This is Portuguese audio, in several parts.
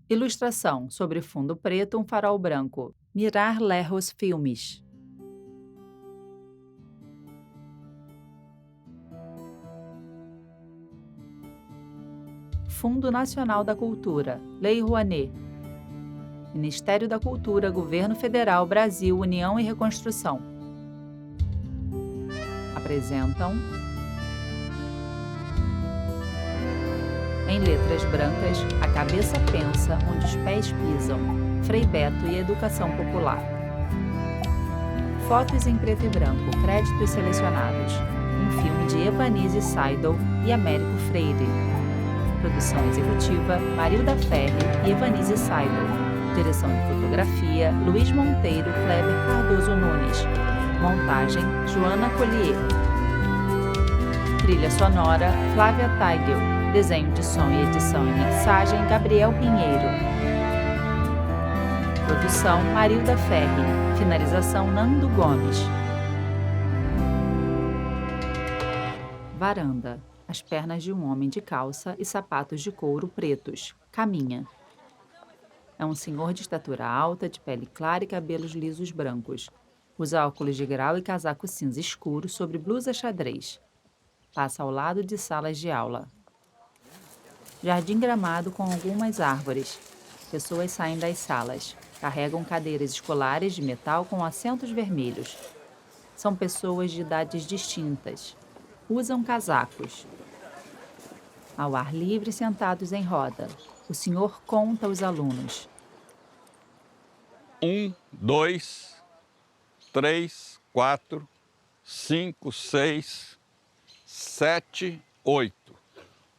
Ilustração sobre fundo preto, um farol branco. Mirar Lerros Filmes. Fundo Nacional da Cultura, Lei Rouanet. Ministério da Cultura, Governo Federal, Brasil, União e Reconstrução. Apresentam, em letras brancas, A Cabeça Pensa, Onde os Pés Pisam, Frei Beto e Educação Popular. Fotos em preto e branco, créditos selecionados. Um filme de Evanise Seidel e Américo Freire. Produção executiva, Marilda Ferri e Evanise Seidel. Direção de fotografia, Luiz Monteiro, Kleber Cardoso Nunes. Montagem, Joana Collier. Trilha sonora, Flávia Teigel. Desenho de som e edição e mixagem, Gabriel Pinheiro. Produção, Marilda Ferri. Finalização, Nando Gomes. Varanda. As pernas de um homem de calça e sapatos de couro pretos. Caminha. É um senhor de estatura alta, de pele clara e cabelos lisos brancos. Usa óculos de grau e casaco cinza escuro sobre blusa xadrez. Passa ao lado de salas de aula. Jardim gramado com algumas árvores. Pessoas saem das salas. Carregam cadeiras escolares de metal com assentos vermelhos. São pessoas de idades distintas. Usam casacos. Ao ar livre, sentados em roda. O senhor conta os alunos. 1, 2, 3, 4, 5, 6, 7, 8.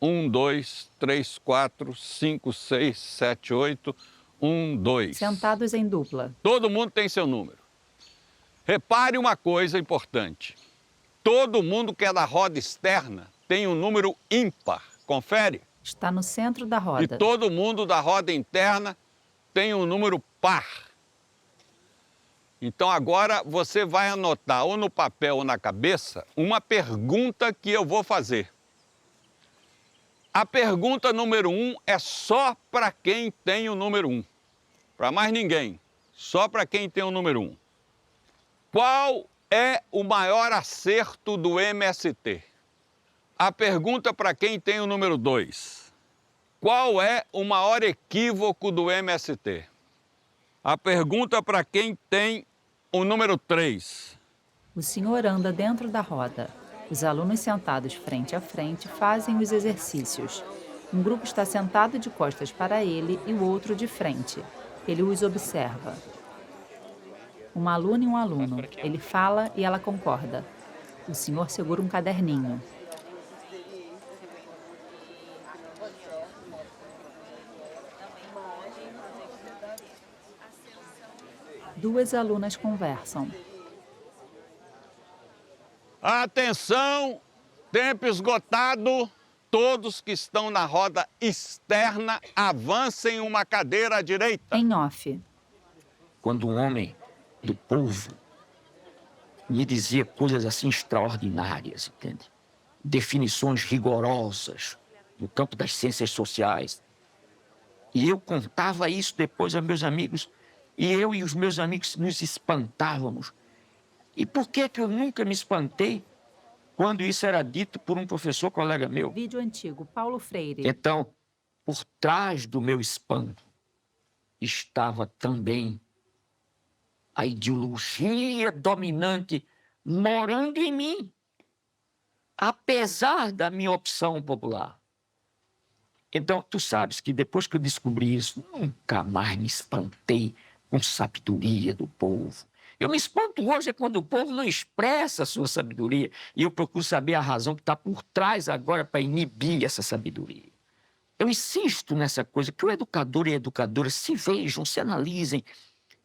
1, 2, 3, 4, 5, 6, 7, 8. 1, 2. Sentados em dupla. Todo mundo tem seu número. Repare uma coisa importante. Todo mundo que é da roda externa tem um número ímpar. Confere? Está no centro da E roda. todo mundo da roda interna tem um número par. Então agora você vai anotar ou no papel ou na cabeça uma pergunta que eu vou fazer. A pergunta número 1 é só para quem tem o número 1. Para mais ninguém. Só para quem tem o número 1. Qual é o maior acerto do MST? A pergunta para quem tem o número 2. Qual é o maior equívoco do MST? A pergunta para quem tem o número 3. O senhor anda dentro da roda. Os alunos sentados frente a frente fazem os exercícios. Um grupo está sentado de costas para ele e o outro de frente. Ele os observa. Uma aluna e um aluno. Ele fala e ela concorda. O senhor segura um caderninho. Duas alunas conversam. Atenção! Tempo esgotado. Todos que estão na roda externa avancem uma cadeira à direita. Em off. Quando um homem do povo me dizia coisas assim extraordinárias, entende? Definições rigorosas no campo das ciências sociais. E eu contava isso depois a meus amigos, e eu e os meus amigos nos espantávamos. E por que eu nunca me espantei quando isso era dito por um professor colega meu? Vídeo antigo, Paulo Freire. Então, por trás do meu espanto estava também a ideologia dominante morando em mim, apesar da minha opção popular. Então, tu sabes que depois que eu descobri isso, nunca mais me espantei com sabedoria do povo. Eu me espanto hoje quando o povo não expressa a sua sabedoria e eu procuro saber a razão que está por trás agora para inibir essa sabedoria. Eu insisto nessa coisa, que o educador e a educadora se vejam, se analisem,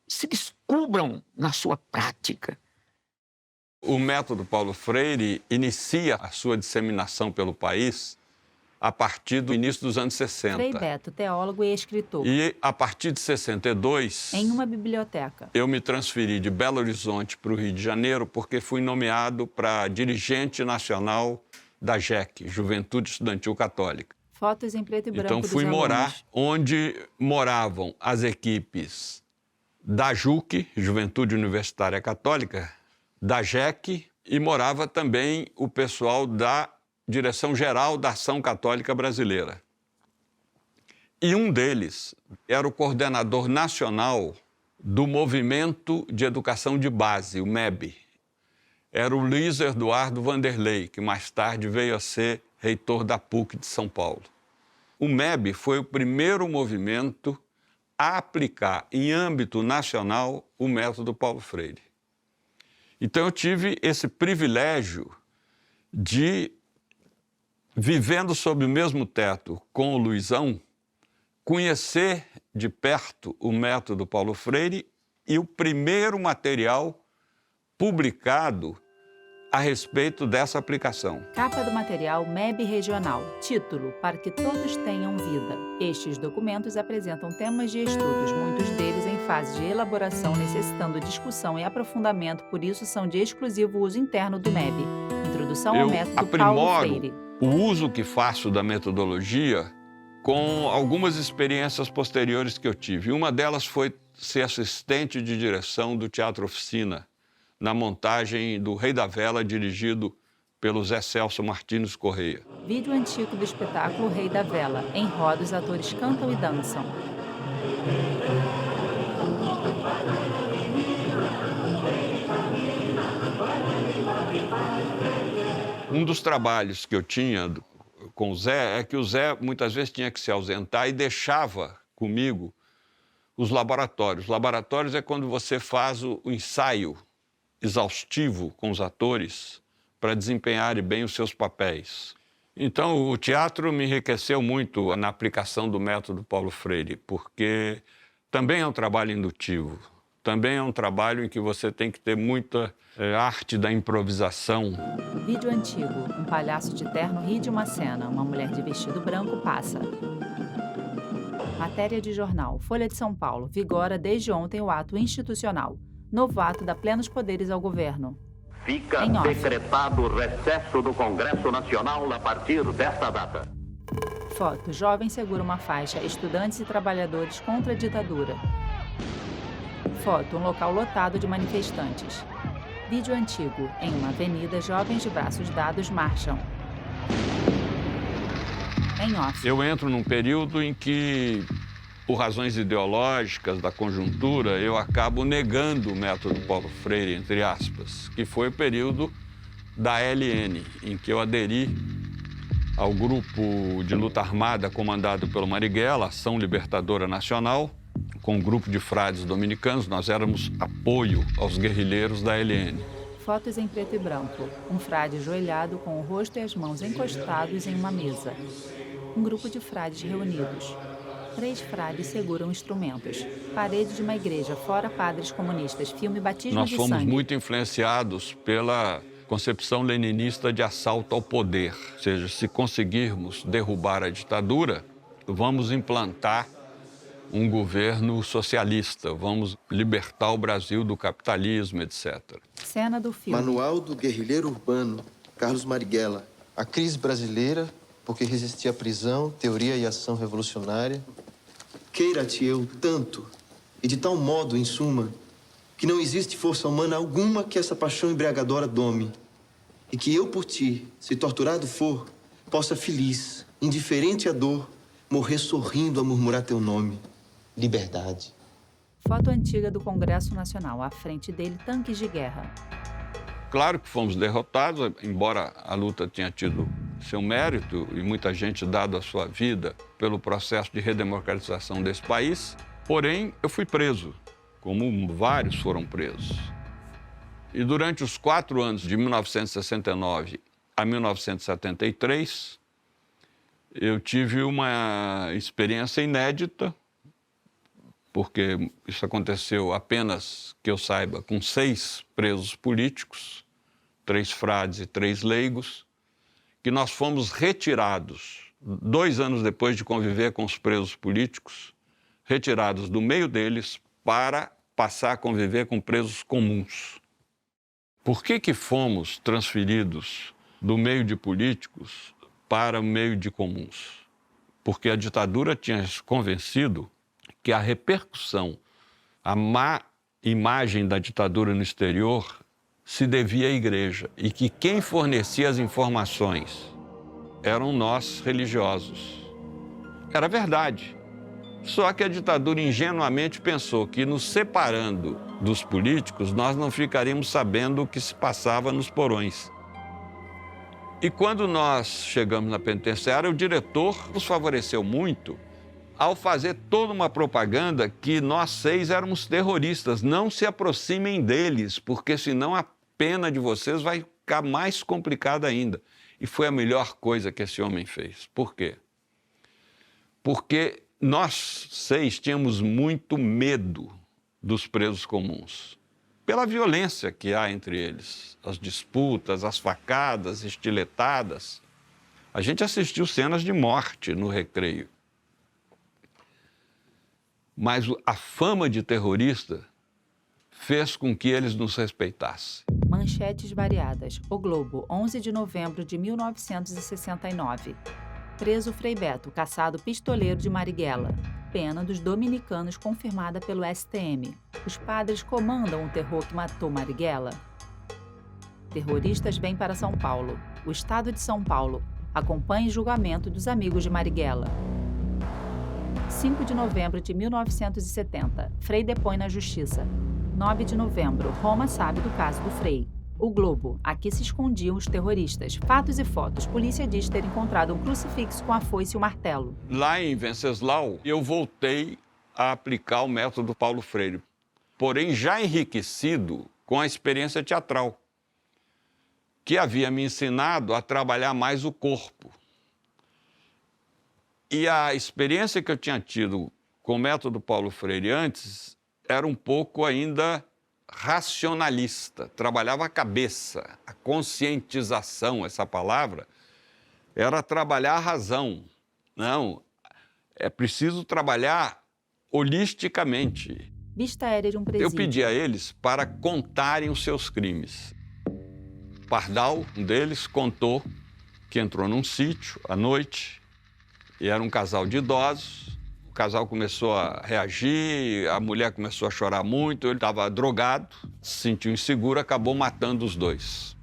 se descubram na sua prática. O método Paulo Freire inicia a sua disseminação pelo país a partir do início dos anos 60. Frei Beto, teólogo e escritor. E a partir de 62, Em uma biblioteca. eu me transferi de Belo Horizonte para o Rio de Janeiro porque fui nomeado para dirigente nacional da JEC, Juventude Estudantil Católica. Fotos em preto e branco Então, dos fui morar alunos. onde moravam as equipes da JUC, Juventude Universitária Católica, da JEC, e morava também o pessoal da Direção-Geral da Ação Católica Brasileira. E um deles era o coordenador nacional do Movimento de Educação de Base, o MEB. Era o Luiz Eduardo Vanderlei, que mais tarde veio a ser reitor da PUC de São Paulo. O MEB foi o primeiro movimento a aplicar em âmbito nacional o método Paulo Freire. Então eu tive esse privilégio de, vivendo sob o mesmo teto com o Luizão, conhecer de perto o método Paulo Freire e o primeiro material publicado a respeito dessa aplicação. Capa do material MEB Regional. Título: Para que todos tenham vida. Estes documentos apresentam temas de estudos, muitos deles em fase de elaboração, necessitando discussão e aprofundamento, por isso são de exclusivo uso interno do MEB. Introdução ao Eu método Paulo aprimoro Freire. o uso que faço da metodologia com algumas experiências posteriores que eu tive. Uma delas foi ser assistente de direção do Teatro Oficina, na montagem do Rei da Vela, dirigido pelo Zé Celso Martins Correia. Vídeo antigo do espetáculo Rei da Vela. Em roda, os atores cantam e dançam. Um dos trabalhos que eu tinha com o Zé é que o Zé muitas vezes tinha que se ausentar e deixava comigo os laboratórios. Laboratórios é quando você faz o ensaio exaustivo com os atores para desempenharem bem os seus papéis. Então, o teatro me enriqueceu muito na aplicação do método Paulo Freire, porque também é um trabalho indutivo, também é um trabalho em que você tem que ter muita arte da improvisação. Vídeo antigo. Um palhaço de terno ri de uma cena. Uma mulher de vestido branco passa. Matéria de jornal. Folha de São Paulo. Vigora desde ontem o ato institucional. Novo ato dá plenos poderes ao governo. Fica Em off. decretado o recesso do Congresso Nacional a partir desta data. Foto. Jovem segura uma faixa. Estudantes e trabalhadores contra a ditadura. Foto. Um local lotado de manifestantes. Vídeo antigo. Em uma avenida, jovens de braços dados marcham. Em off. Eu entro num período em que, por razões ideológicas da conjuntura, eu acabo negando o método Paulo Freire, entre aspas, que foi o período da LN, em que eu aderi ao grupo de luta armada comandado pelo Marighella, Ação Libertadora Nacional, com um grupo de frades dominicanos. Nós éramos apoio aos guerrilheiros da LN. Fotos em preto e branco. Um frade ajoelhado com o rosto e as mãos encostados em uma mesa. Um grupo de frades reunidos. 3 frades seguram instrumentos. Parede de uma igreja, fora padres comunistas. Filme Batismo Nós de fomos Sangue. muito influenciados pela concepção leninista de assalto ao poder. Ou seja, se conseguirmos derrubar a ditadura, vamos implantar um governo socialista, vamos libertar o Brasil do capitalismo, etc. Cena do filme. Manual do Guerrilheiro Urbano, Carlos Marighella. A crise brasileira, porque resistir à prisão, teoria e ação revolucionária. Queira-te eu tanto, e de tal modo, em suma, que não existe força humana alguma que essa paixão embriagadora dome, e que eu por ti, se torturado for, possa feliz, indiferente à dor, morrer sorrindo a murmurar teu nome. Liberdade. Foto antiga do Congresso Nacional. À frente dele, tanques de guerra. Claro que fomos derrotados, embora a luta tenha tido seu mérito e muita gente dado a sua vida pelo processo de redemocratização desse país. Porém, eu fui preso, como vários foram presos. E durante os 4 anos, de 1969 a 1973, eu tive uma experiência inédita, porque isso aconteceu apenas, que eu saiba, com 6 presos políticos, 3 frades e 3 leigos, que nós fomos retirados, 2 anos depois de conviver com os presos políticos, retirados do meio deles para passar a conviver com presos comuns. Por que fomos transferidos do meio de políticos para o meio de comuns? porque a ditadura tinha se convencido que a repercussão, a má imagem da ditadura no exterior se devia à igreja e que quem fornecia as informações eram nós, religiosos. Era verdade. Só que a ditadura ingenuamente pensou que, nos separando dos políticos, nós não ficaríamos sabendo o que se passava nos porões. E quando nós chegamos na penitenciária, o diretor nos favoreceu muito ao fazer toda uma propaganda que nós 6 éramos terroristas. Não se aproximem deles, porque senão a pena de vocês vai ficar mais complicada ainda. E foi a melhor coisa que esse homem fez. Por quê? Porque nós 6 tínhamos muito medo dos presos comuns, pela violência que há entre eles, as disputas, as facadas, estiletadas. A gente assistiu cenas de morte no recreio. Mas a fama de terrorista fez com que eles nos respeitassem. Manchetes variadas. O Globo, 11 de novembro de 1969. Preso Frei Beto, caçado pistoleiro de Marighella. Pena dos dominicanos confirmada pelo STM. Os padres comandam o terror que matou Marighella. Terroristas vêm para São Paulo. O Estado de São Paulo acompanha julgamento dos amigos de Marighella. 5 de novembro de 1970. Frei depõe na Justiça. 9 de novembro. Roma sabe do caso do Frei. O Globo. Aqui se escondiam os terroristas. Fatos e fotos. Polícia diz ter encontrado um crucifixo com a foice e o martelo. Lá em Venceslau, eu voltei a aplicar o método Paulo Freire, porém já enriquecido com a experiência teatral, que havia me ensinado a trabalhar mais o corpo. E a experiência que eu tinha tido com o método Paulo Freire antes era um pouco ainda racionalista, trabalhava a cabeça, a conscientização, essa palavra, era trabalhar a razão. Não, é preciso trabalhar holisticamente. Vista aérea de um presídio. Eu pedi a eles para contarem os seus crimes. Pardal, um deles, contou que entrou num sítio à noite e era um casal de idosos. O casal começou a reagir, a mulher começou a chorar muito, ele estava drogado, se sentiu inseguro, acabou matando os dois.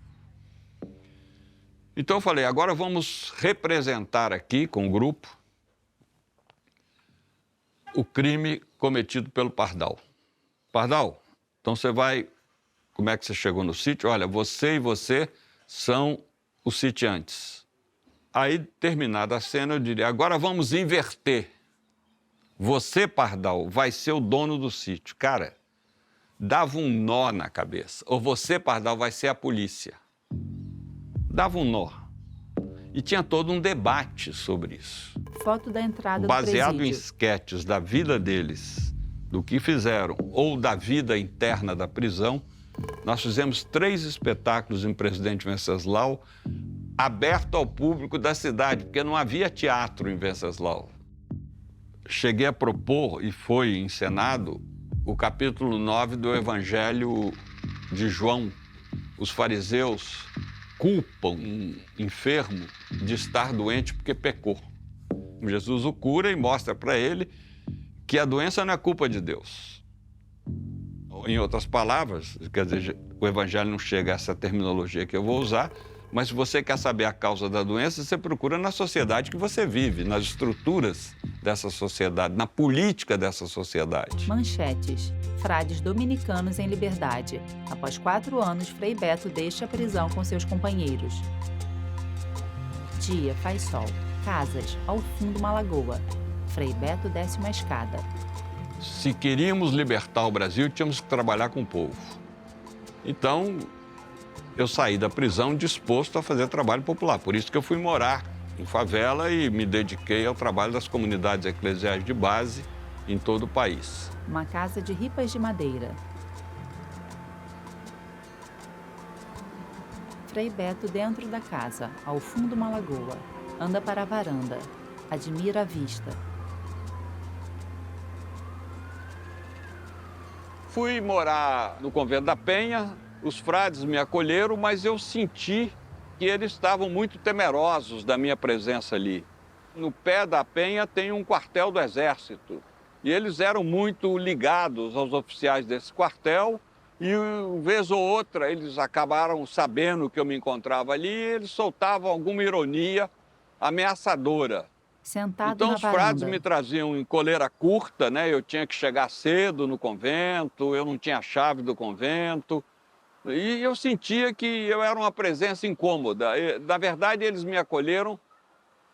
Então eu falei, agora vamos representar aqui com o grupo o crime cometido pelo Pardal. Pardal, então você vai... Como é que você chegou no sítio? Olha, você e você são os sitiantes. Aí, terminada a cena, eu diria, agora vamos inverter. Você, Pardal, vai ser o dono do sítio. Cara, dava um nó na cabeça. Ou você, Pardal, vai ser a polícia. Dava um nó. E tinha todo um debate sobre isso. Foto da entrada do Baseado em presídio. esquetes da vida deles, do que fizeram, ou da vida interna da prisão, nós fizemos 3 espetáculos em Presidente Venceslau, aberto ao público da cidade, porque não havia teatro em Venceslau. Cheguei a propor, e foi encenado, o capítulo 9 do Evangelho de João. Os fariseus culpam um enfermo de estar doente porque pecou. Jesus o cura e mostra para ele que a doença não é culpa de Deus. Em outras palavras, quer dizer, o Evangelho não chega a essa terminologia que eu vou usar, mas se você quer saber a causa da doença, você procura na sociedade que você vive, nas estruturas dessa sociedade, na política dessa sociedade. Manchetes. Frades dominicanos em liberdade. Após 4 anos, Frei Beto deixa a prisão com seus companheiros. Dia, faz sol. Casas, ao fundo uma lagoa. Frei Beto desce uma escada. Se queríamos libertar o Brasil, tínhamos que trabalhar com o povo. Então, eu saí da prisão disposto a fazer trabalho popular. Por isso que eu fui morar em favela e me dediquei ao trabalho das comunidades eclesiais de base em todo o país. Uma casa de ripas de madeira. Frei Beto dentro da casa, ao fundo uma lagoa. Anda para a varanda. Admira a vista. Fui morar no Convento da Penha, os frades me acolheram, mas eu senti que eles estavam muito temerosos da minha presença ali. No pé da penha tem um quartel do Exército. E eles eram muito ligados aos oficiais desse quartel e, vez ou outra, eles acabaram sabendo que eu me encontrava ali e eles soltavam alguma ironia ameaçadora. Sentado Então, na os frades varanda. me traziam em coleira curta, né? Eu tinha que chegar cedo no convento, eu não tinha a chave do convento. E eu sentia que eu era uma presença incômoda. Na verdade, eles me acolheram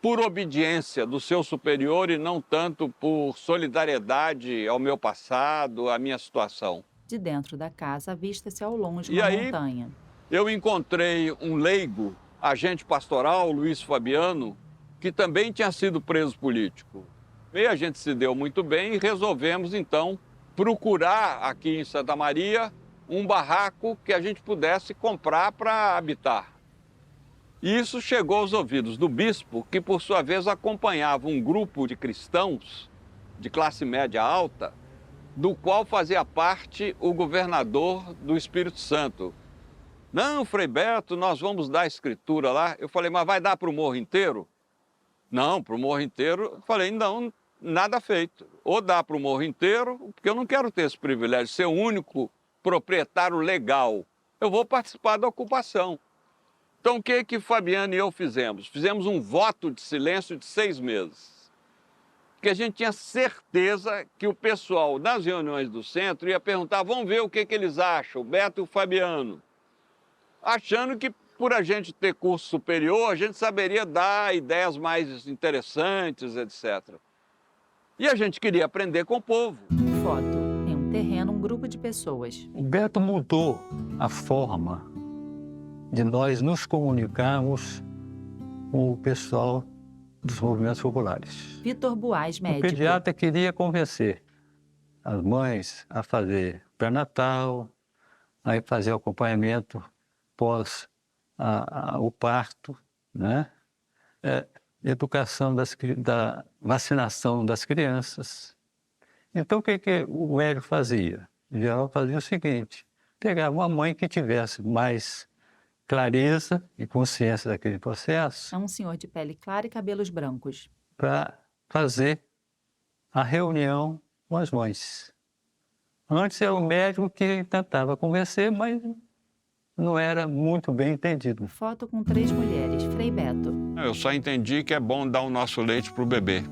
por obediência do seu superior e não tanto por solidariedade ao meu passado, à minha situação. De dentro da casa, avista-se ao longe E uma aí, montanha. eu encontrei um leigo, agente pastoral, Luiz Fabiano, que também tinha sido preso político. E a gente se deu muito bem e resolvemos, então, procurar aqui em Santa Maria um barraco que a gente pudesse comprar para habitar. E isso chegou aos ouvidos do bispo, que por sua vez acompanhava um grupo de cristãos de classe média alta, do qual fazia parte o governador do Espírito Santo. Não, Frei Beto, nós vamos dar a escritura lá. Eu falei, mas vai dar para o morro inteiro? Não, para o morro inteiro. Eu falei, não, nada feito. Ou dá para o morro inteiro, porque eu não quero ter esse privilégio de ser o único proprietário legal. Eu vou participar da ocupação. Então, o que Fabiano e eu fizemos? Fizemos um voto de silêncio de 6 meses. Porque a gente tinha certeza que o pessoal nas reuniões do centro ia perguntar, vamos ver o que eles acham, o Beto e o Fabiano. Achando que por a gente ter curso superior, a gente saberia dar ideias mais interessantes, etc. E a gente queria aprender com o povo. Foto. Em um terreno, um grupo de pessoas. O Beto mudou a forma de nós nos comunicarmos com o pessoal dos movimentos populares. Vitor Buais, O médico. pediatra queria convencer as mães a fazer pré-natal, a fazer o acompanhamento pós o parto, né? Educação da vacinação das crianças. Então, o que o médico fazia? Em geral, fazia o seguinte, pegava uma mãe que tivesse mais clareza e consciência daquele processo É um senhor de pele clara e cabelos brancos. para fazer a reunião com as mães. Antes era o médico que tentava convencer, mas não era muito bem entendido. Foto com 3 mulheres. Frei Beto. Eu só entendi que é bom dar o nosso leite para o bebê.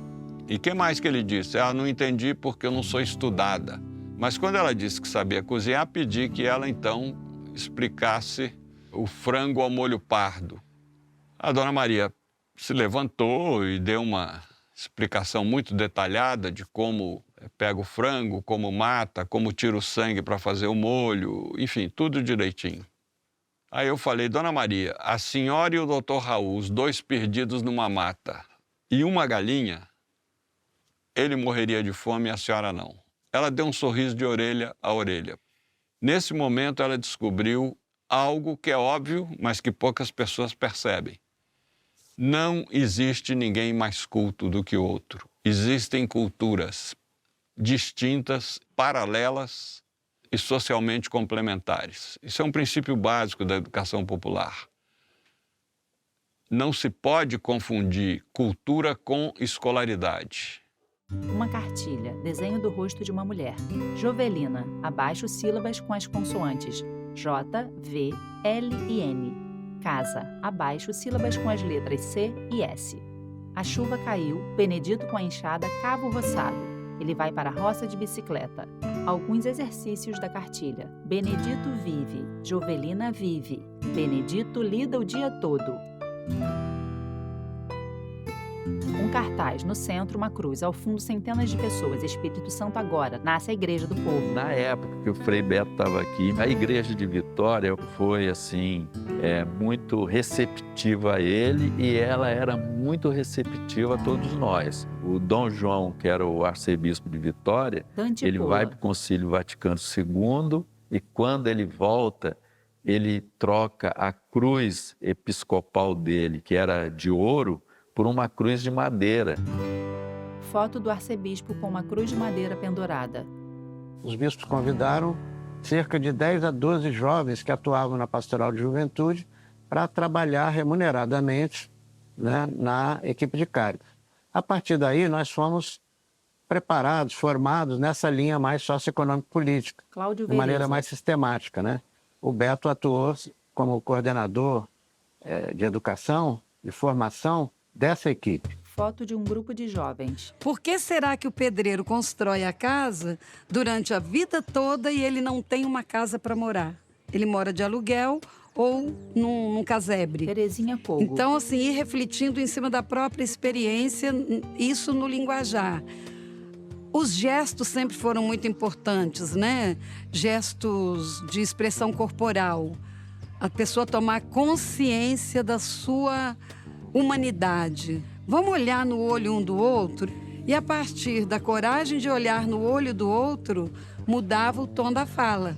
E o que mais que ele disse? Não entendi porque eu não sou estudada. Mas quando ela disse que sabia cozinhar, pedi que ela, então, explicasse o frango ao molho pardo. A dona Maria se levantou e deu uma explicação muito detalhada de como pega o frango, como mata, como tira o sangue para fazer o molho, enfim, tudo direitinho. Aí eu falei, dona Maria, a senhora e o doutor Raul, os 2 perdidos numa mata, e uma galinha, ele morreria de fome e a senhora não. Ela deu um sorriso de orelha a orelha. Nesse momento, ela descobriu algo que é óbvio, mas que poucas pessoas percebem. Não existe ninguém mais culto do que o outro. Existem culturas distintas, paralelas e socialmente complementares. Isso é um princípio básico da educação popular. Não se pode confundir cultura com escolaridade. Uma cartilha. Desenho do rosto de uma mulher. Jovelina. Abaixo sílabas com as consoantes J, V, L e N. Casa. Abaixo sílabas com as letras C e S. A chuva caiu. Benedito com a enxada cava o roçado. Ele vai para a roça de bicicleta. Alguns exercícios da cartilha. Benedito vive. Jovelina vive. Benedito lida o dia todo. Um cartaz, no centro, uma cruz, ao fundo, centenas de pessoas. Espírito Santo agora, nasce a Igreja do Povo. Na época que o Frei Beto estava aqui, a Igreja de Vitória foi, assim, muito receptiva a ele e ela era muito receptiva a todos nós. O Dom João, que era o arcebispo de Vitória, Dante ele Pula. vai para o Concílio Vaticano II e quando ele volta, ele troca a cruz episcopal dele, que era de ouro, por uma cruz de madeira. Foto do arcebispo com uma cruz de madeira pendurada. Os bispos convidaram cerca de 10 a 12 jovens que atuavam na pastoral de juventude para trabalhar remuneradamente, né, na equipe de Cáritas. A partir daí, nós fomos preparados, formados nessa linha mais socioeconômico-política, Cláudio de maneira Vereza. mais sistemática, né? O Beto atuou como coordenador de educação, de formação dessa equipe. Foto de um grupo de jovens. Por que será que o pedreiro constrói a casa durante a vida toda e ele não tem uma casa para morar? Ele mora de aluguel ou num casebre. Terezinha Fogo. Então, assim, ir refletindo em cima da própria experiência, isso no linguajar. Os gestos sempre foram muito importantes, né? Gestos de expressão corporal. A pessoa tomar consciência da sua humanidade. Vamos olhar no olho um do outro e, a partir da coragem de olhar no olho do outro, mudava o tom da fala.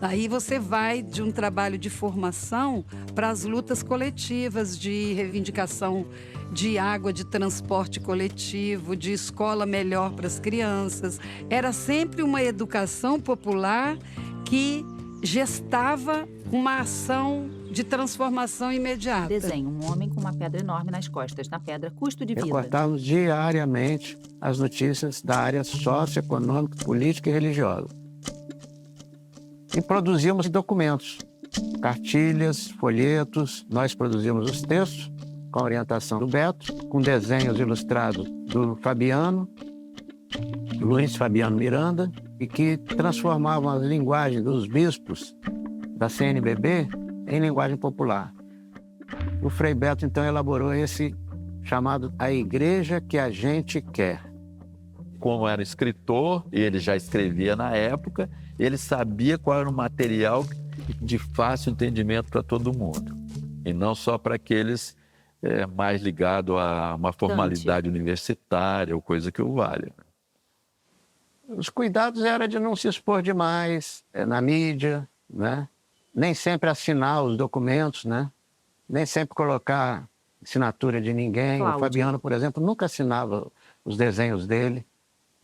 Daí você vai de um trabalho de formação para as lutas coletivas de reivindicação de água, de transporte coletivo, de escola melhor para as crianças. Era sempre uma educação popular que gestava uma ação de transformação imediata. Desenho um homem com uma pedra enorme nas costas. Na pedra, custo de vida. Recortávamos diariamente as notícias da área socioeconômica, política e religiosa. E produzíamos documentos, cartilhas, folhetos. Nós produzíamos os textos com a orientação do Beto, com desenhos ilustrados do Fabiano, Luiz Fabiano Miranda, e que transformavam as linguagens dos bispos da CNBB em linguagem popular. O Frei Beto, então, elaborou esse chamado A Igreja que a Gente Quer. Como era escritor, ele já escrevia na época, ele sabia qual era o material de fácil entendimento para todo mundo. E não só para aqueles mais ligados a uma formalidade universitária ou coisa que o valha. Os cuidados eram de não se expor demais na mídia, né? Nem sempre assinar os documentos, né? Nem sempre colocar assinatura de ninguém. Cláudio. O Fabiano, por exemplo, nunca assinava os desenhos dele.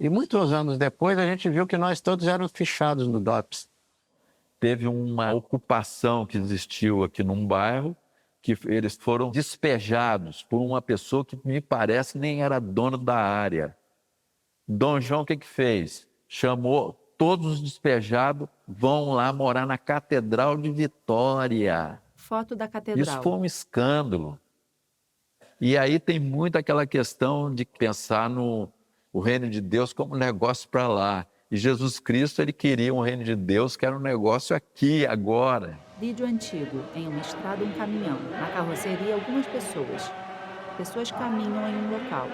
E muitos anos depois a gente viu que nós todos éramos fichados no DOPS. Teve uma ocupação que existiu aqui num bairro, que eles foram despejados por uma pessoa que me parece nem era dono da área. Dom João o que fez? Chamou todos os despejados, vão lá morar na Catedral de Vitória. Foto da catedral. Isso foi um escândalo. E aí tem muito aquela questão de pensar no reino de Deus como negócio para lá. E Jesus Cristo, ele queria um reino de Deus que era um negócio aqui, agora. Vídeo antigo. Em uma estrada, um caminhão. Na carroceria, algumas pessoas. Pessoas caminham em um local.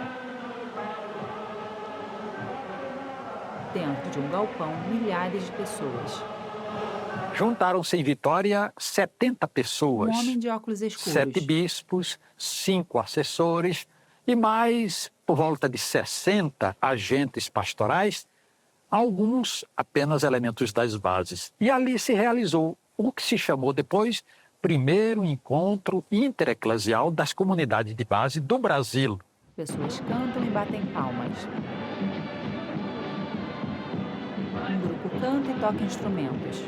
Dentro de um galpão, milhares de pessoas. Juntaram-se em Vitória 70 pessoas. Um homem de óculos escuros. 7 bispos, 5 assessores e mais, por volta de 60 agentes pastorais, alguns apenas elementos das bases. E ali se realizou o que se chamou depois primeiro encontro intereclesial das comunidades de base do Brasil. Pessoas cantam e batem palmas. Um grupo canta e toca instrumentos.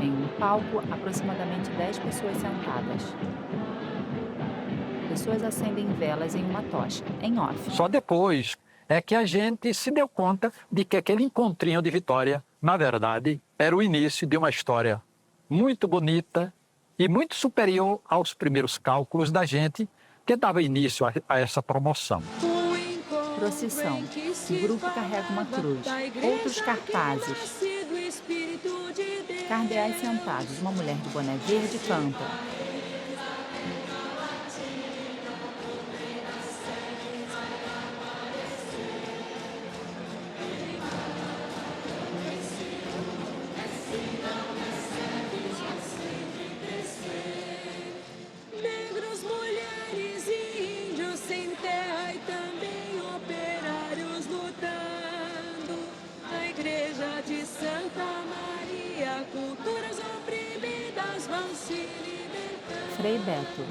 Em um palco, aproximadamente 10 pessoas sentadas. Pessoas acendem velas em uma tocha, em off. Só depois é que a gente se deu conta de que aquele encontrinho de Vitória, na verdade, era o início de uma história muito bonita e muito superior aos primeiros cálculos da gente que dava início a essa promoção. Procissão. O grupo carrega uma cruz. Outros cartazes. Cardeais sentados. Uma mulher de boné verde canta. Negros, mulheres e índios sem terra e também operários lutando. A igreja de Santa Maria, culturas oprimidas vão se libertando. Frei Beto.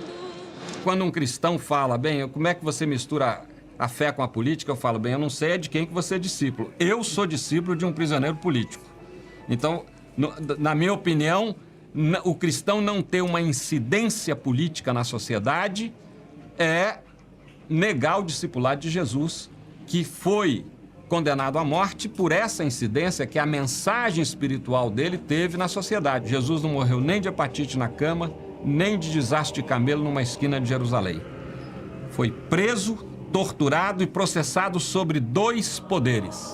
Quando um cristão fala, bem, como é que você mistura a fé com a política? Eu falo, bem, eu não sei é de quem que você é discípulo. Eu sou discípulo de um prisioneiro político. Então, na minha opinião, o cristão não ter uma incidência política na sociedade é negar o discipulado de Jesus, que foi condenado à morte por essa incidência que a mensagem espiritual dele teve na sociedade. Jesus não morreu nem de hepatite na cama, nem de desastre de camelo numa esquina de Jerusalém. Foi preso, torturado e processado sobre 2 poderes.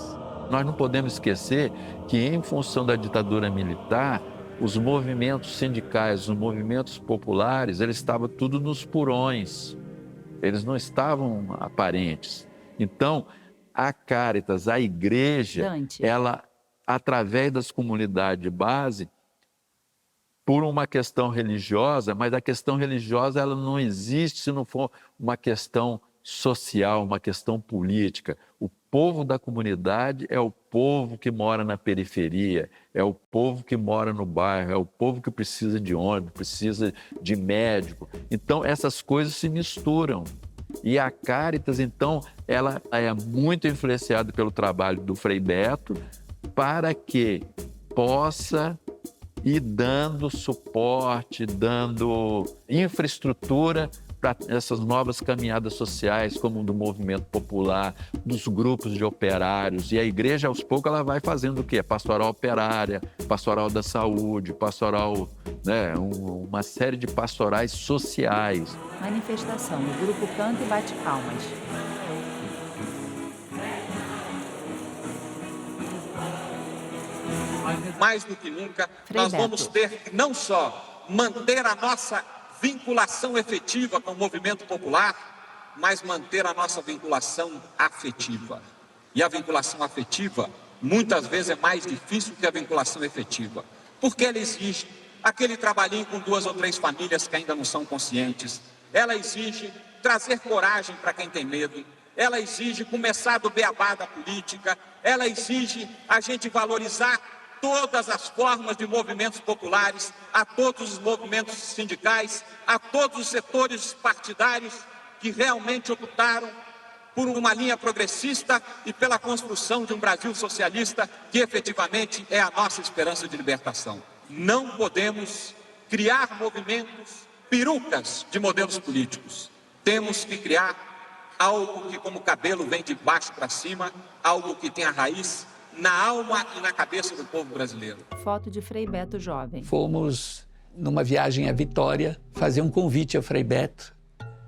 Nós não podemos esquecer que, em função da ditadura militar, os movimentos sindicais, os movimentos populares, eles estavam tudo nos porões. Eles não estavam aparentes. Então, a Cáritas, a igreja, Dante, ela, através das comunidades de base, por uma questão religiosa, mas a questão religiosa ela não existe se não for uma questão social, uma questão política. O povo da comunidade é o povo que mora na periferia, é o povo que mora no bairro, é o povo que precisa de ônibus, precisa de médico. Então, essas coisas se misturam. E a Cáritas, então, ela é muito influenciada pelo trabalho do Frei Beto para que possa ir dando suporte, dando infraestrutura para essas novas caminhadas sociais, como do movimento popular, dos grupos de operários. E a igreja, aos poucos, ela vai fazendo o quê? Pastoral operária, pastoral da saúde, pastoral, né, uma série de pastorais sociais. manifestação. O grupo canta e bate palmas. Mais do que nunca, Frei nós Beto. vamos ter que não só manter a nossa vinculação efetiva com o movimento popular, mas manter a nossa vinculação afetiva. E a vinculação afetiva, muitas vezes, é mais difícil que a vinculação efetiva, porque ela exige aquele trabalhinho com 2 ou 3 famílias que ainda não são conscientes, ela exige trazer coragem para quem tem medo, ela exige começar do beabá da política, ela exige a gente valorizar todas as formas de movimentos populares, a todos os movimentos sindicais, a todos os setores partidários que realmente optaram por uma linha progressista e pela construção de um Brasil socialista que efetivamente é a nossa esperança de libertação. Não podemos criar movimentos perucas de modelos políticos. Temos que criar algo que, como cabelo, vem de baixo para cima, algo que tenha raiz na alma e na cabeça do povo brasileiro. Foto de Frei Beto jovem. Fomos, numa viagem à Vitória, fazer um convite ao Frei Beto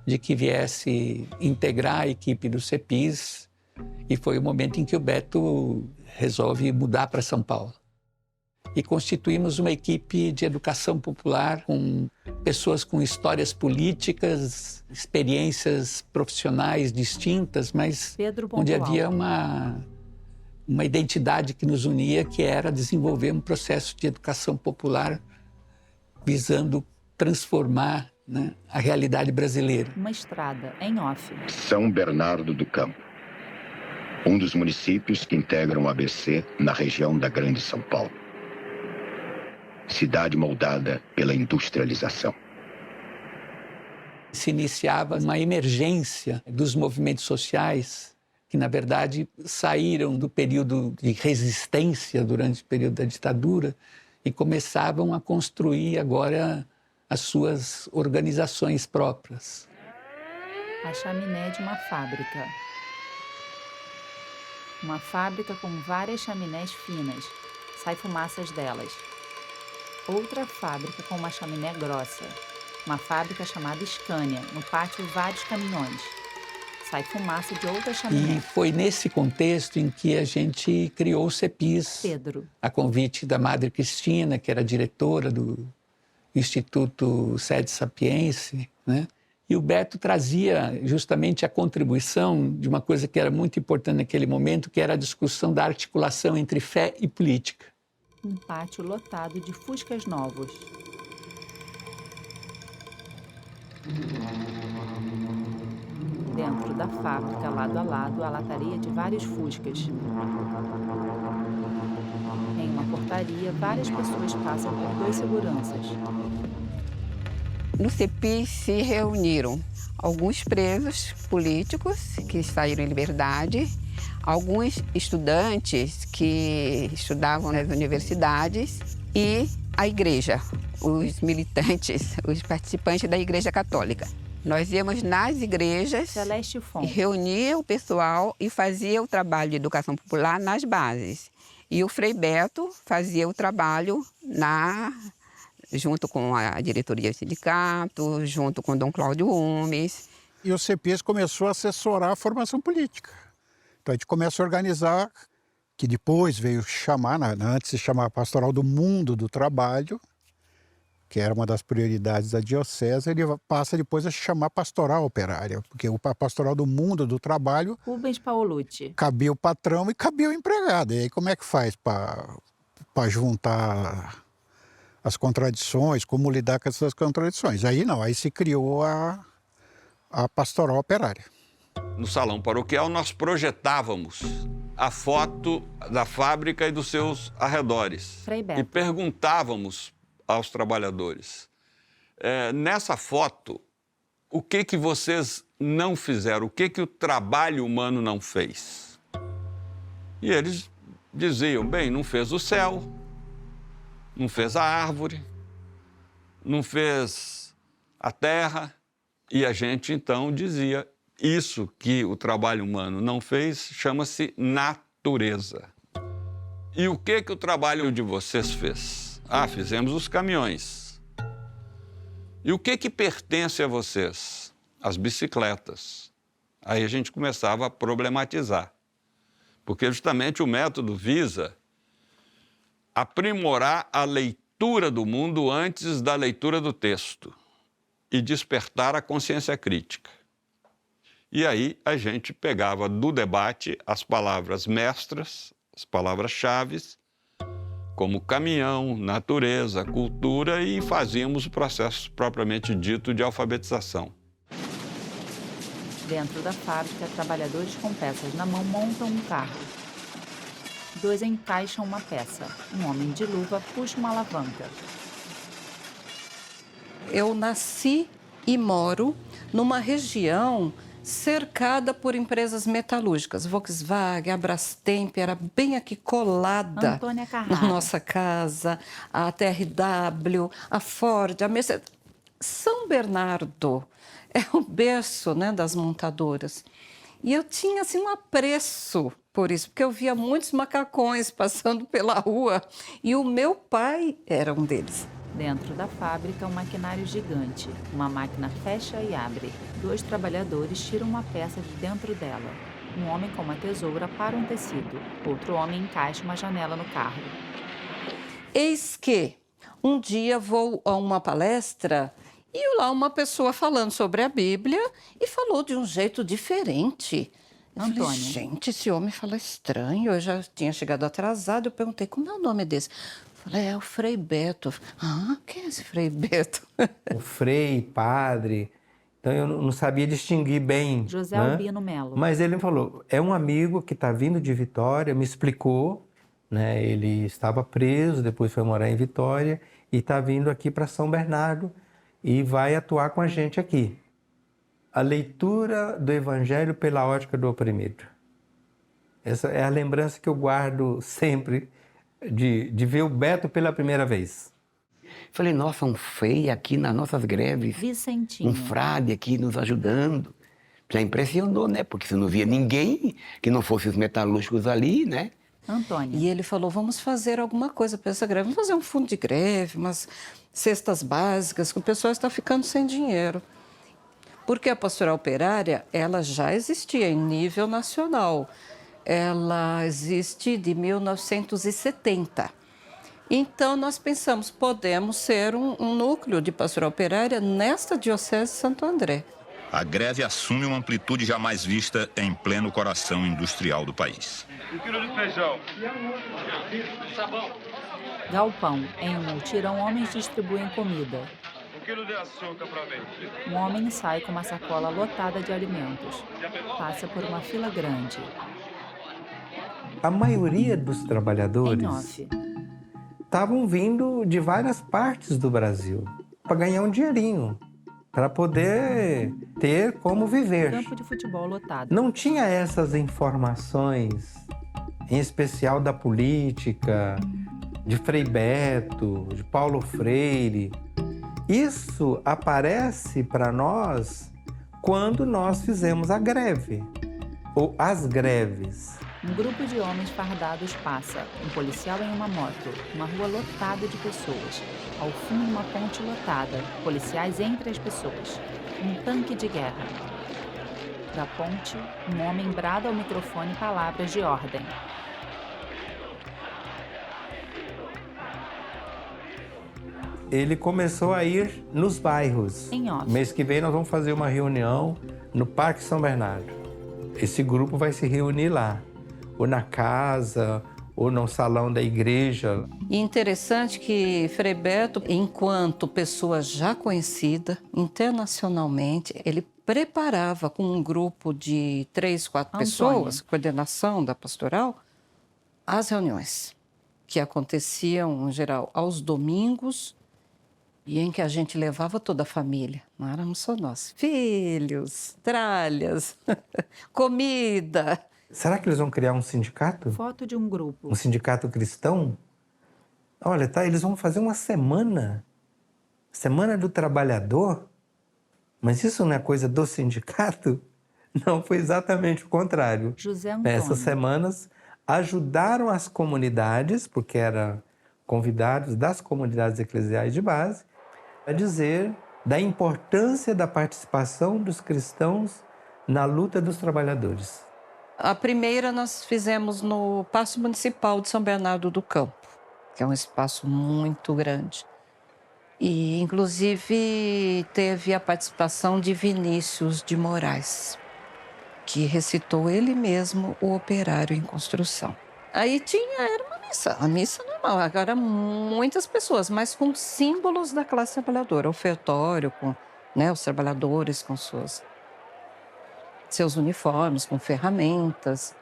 de que viesse integrar a equipe do CEPIS, e foi o momento em que o Beto resolve mudar para São Paulo. E constituímos uma equipe de educação popular com pessoas com histórias políticas, experiências profissionais distintas, mas onde havia uma identidade que nos unia, que era desenvolver um processo de educação popular visando transformar, né, a realidade brasileira. Uma estrada, em off. São Bernardo do Campo, um dos municípios que integram o ABC na região da Grande São Paulo. Cidade moldada pela industrialização. Se iniciava uma emergência dos movimentos sociais que, na verdade, saíram do período de resistência durante o período da ditadura e começavam a construir agora as suas organizações próprias. A chaminé de uma fábrica. Uma fábrica com várias chaminés finas. Sai fumaças delas. Outra fábrica com uma chaminé grossa. Uma fábrica chamada Scania. No pátio, vários caminhões. Sai fumaça de outra chaminé. E foi nesse contexto em que a gente criou o CEPIS. Pedro. A convite da Madre Cristina, que era diretora do Instituto Sede Sapiense, né? E o Beto trazia justamente a contribuição de uma coisa que era muito importante naquele momento, que era a discussão da articulação entre fé e política. Um pátio lotado de fuscas novos. Dentro da fábrica, lado a lado, a lataria de vários fuscas. Em uma portaria, várias pessoas passam por 2 seguranças. No CEPIS se reuniram alguns presos políticos que saíram em liberdade, alguns estudantes que estudavam nas universidades e a igreja, os militantes, os participantes da Igreja Católica. Nós íamos nas igrejas Celeste Fon. e reunia o pessoal e fazia o trabalho de educação popular nas bases. E o Frei Beto fazia o trabalho junto com a diretoria do sindicato, junto com o Dom Cláudio Gomes. E o CEPIS começou a assessorar a formação política. Então a gente começa a organizar, que depois veio chamar, antes se chamava Pastoral do Mundo do Trabalho, que era uma das prioridades da diocese, ele passa depois a se chamar Pastoral Operária, porque o Pastoral do Mundo do Trabalho... Rubens Paolucci. Cabia o patrão e cabia o empregado. E aí como é que faz para juntar as contradições, como lidar com essas contradições? Aí não, aí se criou a Pastoral Operária. No salão paroquial, nós projetávamos a foto da fábrica e dos seus arredores. Frei Beto. E perguntávamos aos trabalhadores, nessa foto, o que vocês não fizeram? O que o trabalho humano não fez? E eles diziam, bem, não fez o céu, não fez a árvore, não fez a terra. E a gente, então, dizia, isso que o trabalho humano não fez chama-se natureza. E o que o trabalho de vocês fez? Fizemos os caminhões. E o que pertence a vocês? As bicicletas. Aí a gente começava a problematizar. Porque justamente o método visa aprimorar a leitura do mundo antes da leitura do texto e despertar a consciência crítica. E aí a gente pegava do debate as palavras mestras, as palavras-chave, como caminhão, natureza, cultura, e fazíamos o processo propriamente dito de alfabetização. Dentro da fábrica, trabalhadores com peças na mão montam um carro. 2 encaixam uma peça. Um homem de luva puxa uma alavanca. Eu nasci e moro numa região cercada por empresas metalúrgicas. Volkswagen, a Brastemp era bem aqui colada Antônia na Carrara. nossa casa, a TRW, a Ford, a Mercedes. São Bernardo é o berço, né, das montadoras. E eu tinha assim, um apreço por isso, porque eu via muitos macacões passando pela rua e o meu pai era um deles. Dentro da fábrica, um maquinário gigante. Uma máquina fecha e abre. 2 trabalhadores tiram uma peça de dentro dela. Um homem com uma tesoura para um tecido. Outro homem encaixa uma janela no carro. Eis que um dia vou a uma palestra e lá uma pessoa falando sobre a Bíblia e falou de um jeito diferente. Eu Antônia. falei, gente, esse homem fala estranho. Eu já tinha chegado atrasado, eu perguntei, como é o nome desse? Falei, é o Frei Beto. Quem é esse Frei Beto? O Frei, padre. Então eu não sabia distinguir bem. José né? Albino Melo. Mas ele me falou, é um amigo que está vindo de Vitória, me explicou, né? Ele estava preso, depois foi morar em Vitória e está vindo aqui para São Bernardo e vai atuar com a gente aqui. A leitura do Evangelho pela ótica do oprimido. Essa é a lembrança que eu guardo sempre de ver o Beto pela primeira vez. Falei, nossa, um Frei aqui nas nossas greves. Vicentinho. Um frade aqui nos ajudando. Já impressionou, né? Porque você não via ninguém que não fosse os metalúrgicos ali, né? Antônia. E ele falou, vamos fazer alguma coisa para essa greve. Vamos fazer um fundo de greve, umas cestas básicas, que o pessoal está ficando sem dinheiro. Porque a pastoral operária, ela já existia em nível nacional. Ela existe de 1970. Então, nós pensamos, podemos ser um núcleo de pastoral operária nesta Diocese de Santo André. A greve assume uma amplitude jamais vista em pleno coração industrial do país. 1 quilo de feijão. Sabão. Galpão. Em um mutirão, homens distribuem comida. 1 quilo de açúcar para mim. Um homem sai com uma sacola lotada de alimentos. Passa por uma fila grande. A maioria dos Em trabalhadores off. estavam vindo de várias partes do Brasil para ganhar um dinheirinho, para poder ter como viver. Campo de futebol lotado. Não tinha essas informações, em especial da política, de Frei Beto, de Paulo Freire. Isso aparece para nós quando nós fizemos a greve, ou as greves. Um grupo de homens fardados passa, um policial em uma moto, uma rua lotada de pessoas. Ao fundo, uma ponte lotada, policiais entre as pessoas. Um tanque de guerra. Da ponte, um homem brada ao microfone palavras de ordem. Ele começou a ir nos bairros. Em off. Mês que vem nós vamos fazer uma reunião no Parque São Bernardo. Esse grupo vai se reunir lá, ou na casa, ou no salão da igreja. E interessante que Frei Beto, enquanto pessoa já conhecida internacionalmente, ele preparava com um grupo de 3, 4 pessoas, coordenação da pastoral, as reuniões que aconteciam, em geral, aos domingos e em que a gente levava toda a família. Não éramos só nós. Filhos, tralhas, comida. Será que eles vão criar um sindicato? Foto de um grupo. Um sindicato cristão? Olha, tá, eles vão fazer uma semana. Semana do Trabalhador? Mas isso não é coisa do sindicato? Não, foi exatamente o contrário. José Antônio. Essas semanas ajudaram as comunidades, porque eram convidados das comunidades eclesiais de base, a dizer da importância da participação dos cristãos na luta dos trabalhadores. A primeira nós fizemos no Paço Municipal de São Bernardo do Campo, que é um espaço muito grande. E, inclusive, teve a participação de Vinícius de Moraes, que recitou ele mesmo o Operário em Construção. Aí era uma missa, a missa normal, agora muitas pessoas, mas com símbolos da classe trabalhadora, ofertório, com os trabalhadores com seus uniformes, com ferramentas.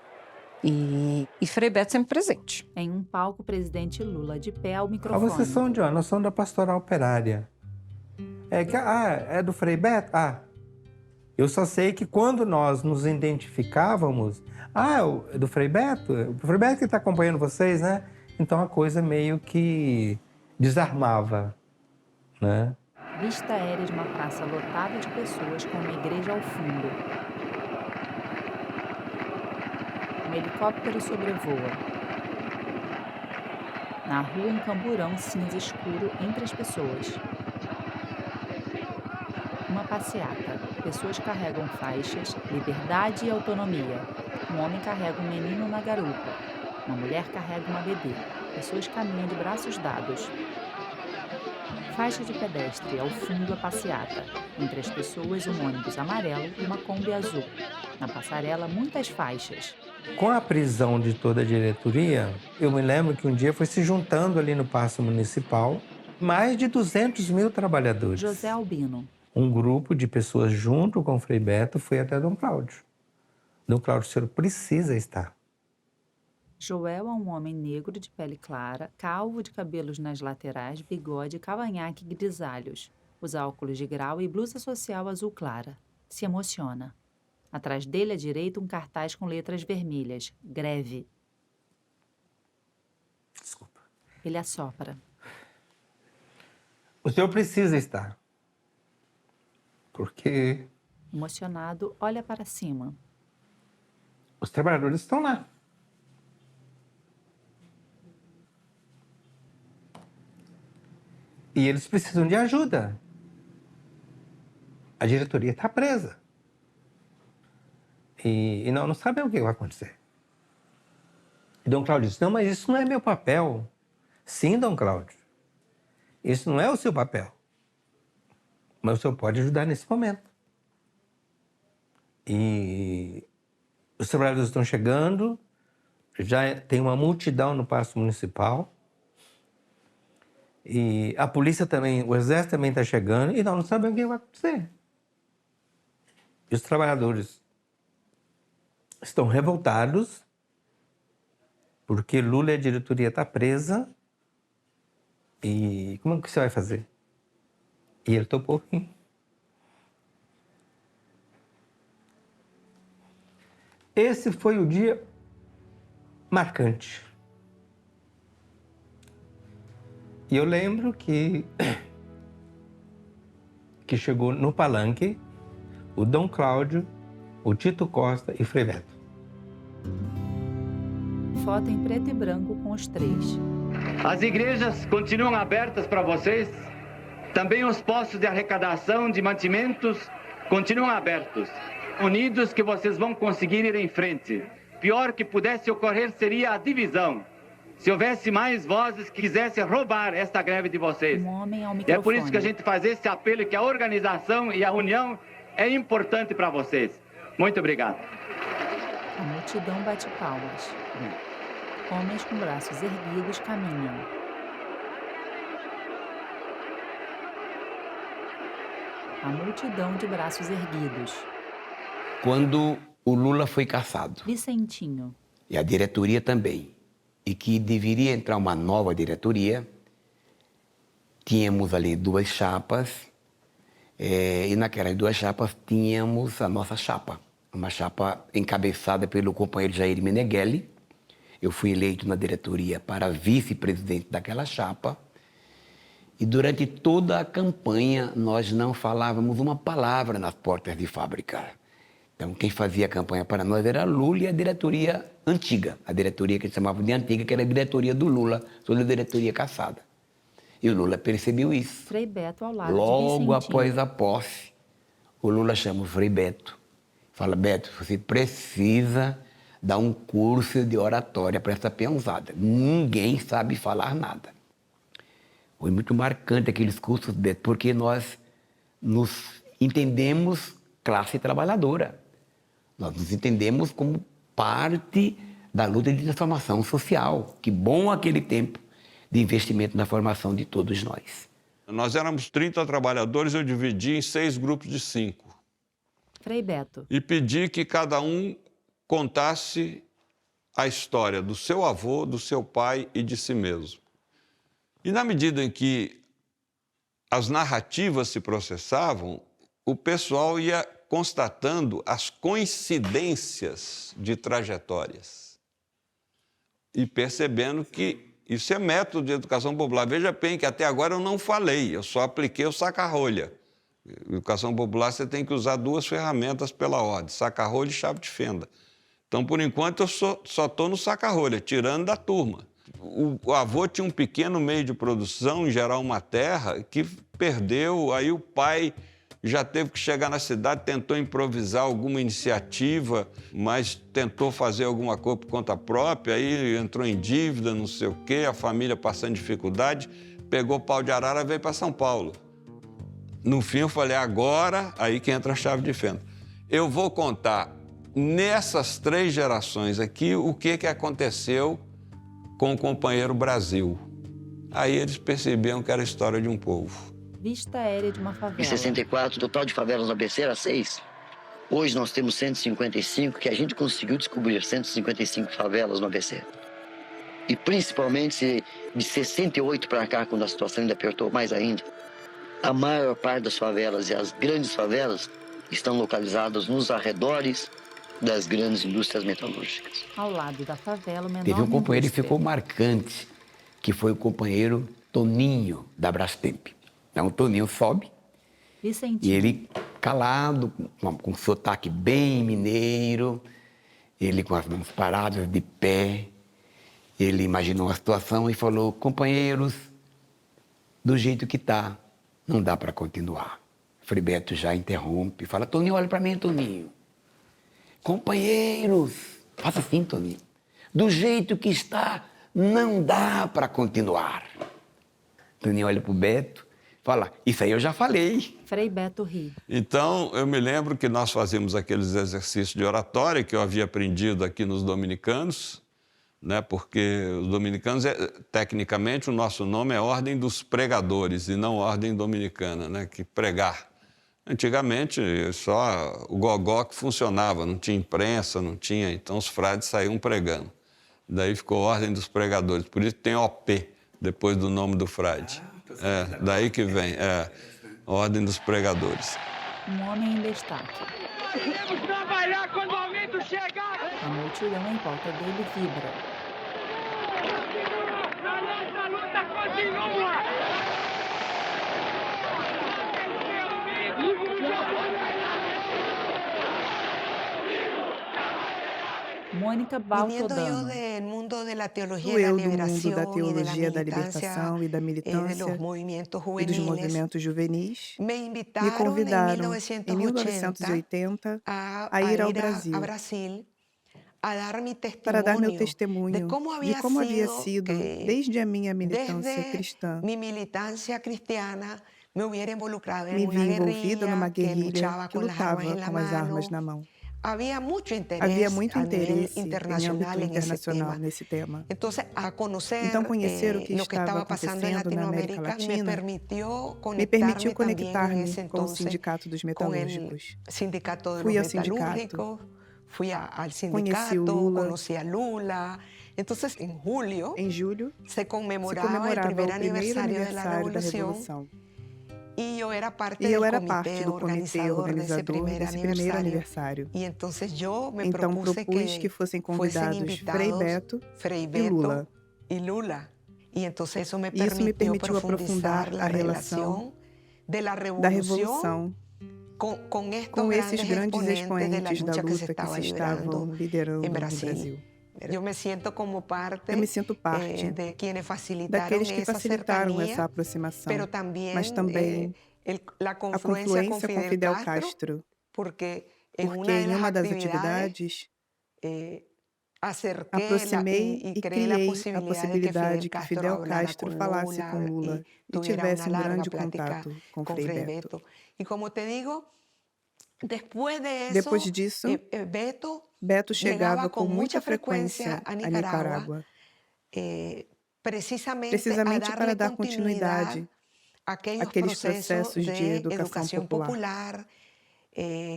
E Frei Beto sempre presente. Em um palco, o presidente Lula de pé ao Ah, microfone. vocês são de onde? Nós somos da Pastoral Operária. É do Frei Beto? Eu só sei que quando nós nos identificávamos, é do Frei Beto? O Frei Beto que está acompanhando vocês, né? Então a coisa meio que desarmava, né? Vista aérea de uma praça lotada de pessoas com uma igreja ao fundo. Um helicóptero sobrevoa. Na rua, um camburão cinza escuro entre as pessoas. Uma passeata. Pessoas carregam faixas, liberdade e autonomia. Um homem carrega um menino na garupa. Uma mulher carrega uma bebê. Pessoas caminham de braços dados. Faixa de pedestre, ao fundo a passeata. Entre as pessoas, um ônibus amarelo e uma Kombi azul. Na passarela, muitas faixas. Com a prisão de toda a diretoria, eu me lembro que um dia foi se juntando ali no Paço Municipal mais de 200 mil trabalhadores. José Albino. Um grupo de pessoas junto com o Frei Beto foi até Dom Cláudio. Dom Cláudio, o senhor precisa estar. Joel é um homem negro de pele clara, calvo de cabelos nas laterais, bigode, cavanhaque e grisalhos. Usa óculos de grau e blusa social azul clara. Se emociona. Atrás dele, à direita, um cartaz com letras vermelhas. Greve. Desculpa. Ele assopra. O senhor precisa estar. Porque Emocionado, olha para cima. os trabalhadores estão lá. E eles precisam de ajuda. A diretoria está presa. E não sabem o que vai acontecer. E Dom Cláudio disse, não, mas isso não é meu papel. Sim, Dom Cláudio. Isso não é o seu papel. Mas o senhor pode ajudar nesse momento. E os trabalhadores estão chegando, já tem uma multidão no Paço Municipal. E a polícia também, o exército também está chegando, e nós não sabemos o que vai acontecer. E os trabalhadores estão revoltados, porque Lula e a diretoria está presa. E como é que você vai fazer? E ele topou. Esse foi o dia marcante. E eu lembro que chegou no palanque o Dom Cláudio, o Tito Costa e Frei Beto. Foto em preto e branco com os três. As igrejas continuam abertas para vocês. Também os postos de arrecadação de mantimentos continuam abertos. Unidos que vocês vão conseguir ir em frente. Pior que pudesse ocorrer seria a divisão. Se houvesse mais vozes que quisessem roubar esta greve de vocês. É por isso que a gente faz esse apelo que a organização e a união é importante para vocês. Muito obrigado. A multidão bate palmas. Homens com braços erguidos caminham. A multidão de braços erguidos. Quando o Lula foi cassado, Vicentinho. e a diretoria também, e que deveria entrar uma nova diretoria, tínhamos ali duas chapas, e naquelas duas chapas tínhamos a nossa chapa, uma chapa encabeçada pelo companheiro Jair Meneghelli. Eu fui eleito na diretoria para vice-presidente daquela chapa, e durante toda a campanha nós não falávamos uma palavra nas portas de fábrica. Então, quem fazia a campanha para nós era Lula e a diretoria antiga, a diretoria que eles chamavam de antiga, que era a diretoria do Lula, toda a diretoria cassada. E o Lula percebeu isso. Frei Beto ao lado de Logo Vicentinho. após a posse, o Lula chama o Frei Beto. Fala, Beto, você precisa dar um curso de oratória para essa peãozada. Ninguém sabe falar nada. Foi muito marcante aqueles cursos, Beto, porque nós nos entendemos classe trabalhadora. Nós nos entendemos como parte da luta de transformação social. Que bom aquele tempo de investimento na formação de todos nós. Nós éramos 30 trabalhadores, eu dividi em 6 grupos de 5. Frei Beto. E pedi que cada um contasse a história do seu avô, do seu pai e de si mesmo. E na medida em que as narrativas se processavam, o pessoal ia constatando as coincidências de trajetórias e percebendo que isso é método de educação popular. Veja bem que até agora eu não falei, eu só apliquei o saca-rolha. Educação popular você tem que usar 2 ferramentas pela ordem, saca-rolha e chave de fenda. Então, por enquanto, eu só estou no saca-rolha, tirando da turma. O avô tinha um pequeno meio de produção, em geral uma terra, que perdeu, aí o pai já teve que chegar na cidade, tentou improvisar alguma iniciativa, mas tentou fazer alguma coisa por conta própria, aí entrou em dívida, não sei o quê, a família passando dificuldade, pegou pau de arara e veio para São Paulo. No fim, eu falei, agora, aí que entra a chave de fenda. Eu vou contar, nessas 3 gerações aqui, o que aconteceu com o companheiro Brasil. Aí eles perceberam que era a história de um povo. Vista aérea de uma Em favela. 64, o total de favelas no ABC era 6. Hoje nós temos 155, que a gente conseguiu descobrir 155 favelas no ABC. E principalmente de 68 para cá, quando a situação ainda apertou mais ainda, a maior parte das favelas e as grandes favelas estão localizadas nos arredores das grandes indústrias metalúrgicas. Ao lado da favela, uma Teve um enorme companheiro que indústria. ficou marcante, que foi o companheiro Toninho, da Brastemp. Então, o Toninho sobe Vicentinho. e ele calado, com sotaque bem mineiro, ele com as mãos paradas, de pé, ele imaginou a situação e falou, companheiros, do jeito que está, não dá para continuar. Frei Beto já interrompe, fala, Toninho, olha para mim, Toninho. Companheiros, faça assim, Toninho. Do jeito que está, não dá para continuar. Toninho olha para o Beto, fala, isso aí eu já falei. Frei Beto ri. Então, eu me lembro que nós fazíamos aqueles exercícios de oratória que eu havia aprendido aqui nos dominicanos, né? Porque os dominicanos, tecnicamente, o nosso nome é Ordem dos Pregadores e não Ordem Dominicana, né? Que pregar. Antigamente, só o gogó que funcionava, não tinha imprensa, não tinha, então os frades saíam pregando. Daí ficou Ordem dos Pregadores, por isso tem OP, depois do nome do frade. Daí que vem, Ordem dos Pregadores. Um homem em destaque. Vamos trabalhar quando o aumento chegar! A multidão em volta dele vibra. A luta continua! Mônica Viniendo yo Baltodano. del mundo de la teología O de la eu do mundo da liberación y de la teologia da militancia libertação e da de militância los movimientos e dos juveniles, movimentos juvenis, me me invitaron en convidaram em 1980 1980 a ir ao Brasil a Brasil a dar mi para dar meu testimonio de testemunho cómo de como havia sido sido, que desde a minha militância desde cristã, mi militancia cristiana me hubiera involucrado en me una vi envolvida numa guerrilla que guerrilha luchaba que con las armas lutava en la com as armas mano. na mão. Havia muito Havia interés muito a nivel interesse em internacional âmbito en ese internacional tema. nesse tema. Entonces, a conocer Então, conhecer o que lo que estava estaba pasando en acontecendo na América Latinoamérica me Latina permitió me permitiu conectarme también en ese conectar-me com o entonces Sindicato dos con el Metalúrgicos. sindicato de Fui los ao sindicato, metalúrgicos, fui al conheci o sindicato, Lula. conocí a Lula. Entonces, en julio Em julho, se se conmemoraba el comemorava primer o primeiro aniversario de la aniversário da Revolución Revolução. y yo era parte E eu del era comité parte do comitê organizador de ese organizador primer desse primeiro aniversario. aniversário. Y entonces yo me Então, propuse propus que fossem fuesen convidados Frei invitados Beto Frei e Beto Lula. y Lula. Y entonces eso me E isso me permitió permitiu aprofundar profundizar la a relação relación de la da revolución Revolução con estos com esses grandes exponentes de la expoentes da lucha que se luta que estaba se estavam liderando liderando en no Brasil. Brasil. Yo me siento como parte, Eu me sinto parte de quienes facilitaron daqueles que esa facilitaram cercanía, essa aproximação, pero también, mas também la a confluencia confluência com Fidel Castro, porque en porque em uma das atividades acerqué aproximei y e creé la criei a posibilidad possibilidade de que que Fidel hablara Castro con falasse Lula com Lula e tuviera tivesse una um larga grande plática contato com con Frei Frei Beto. Beto. Y como te digo, después de eso, Depois disso, Beto chegava com muita frequência a Nicarágua, precisamente para dar continuidade àqueles processos de educação popular,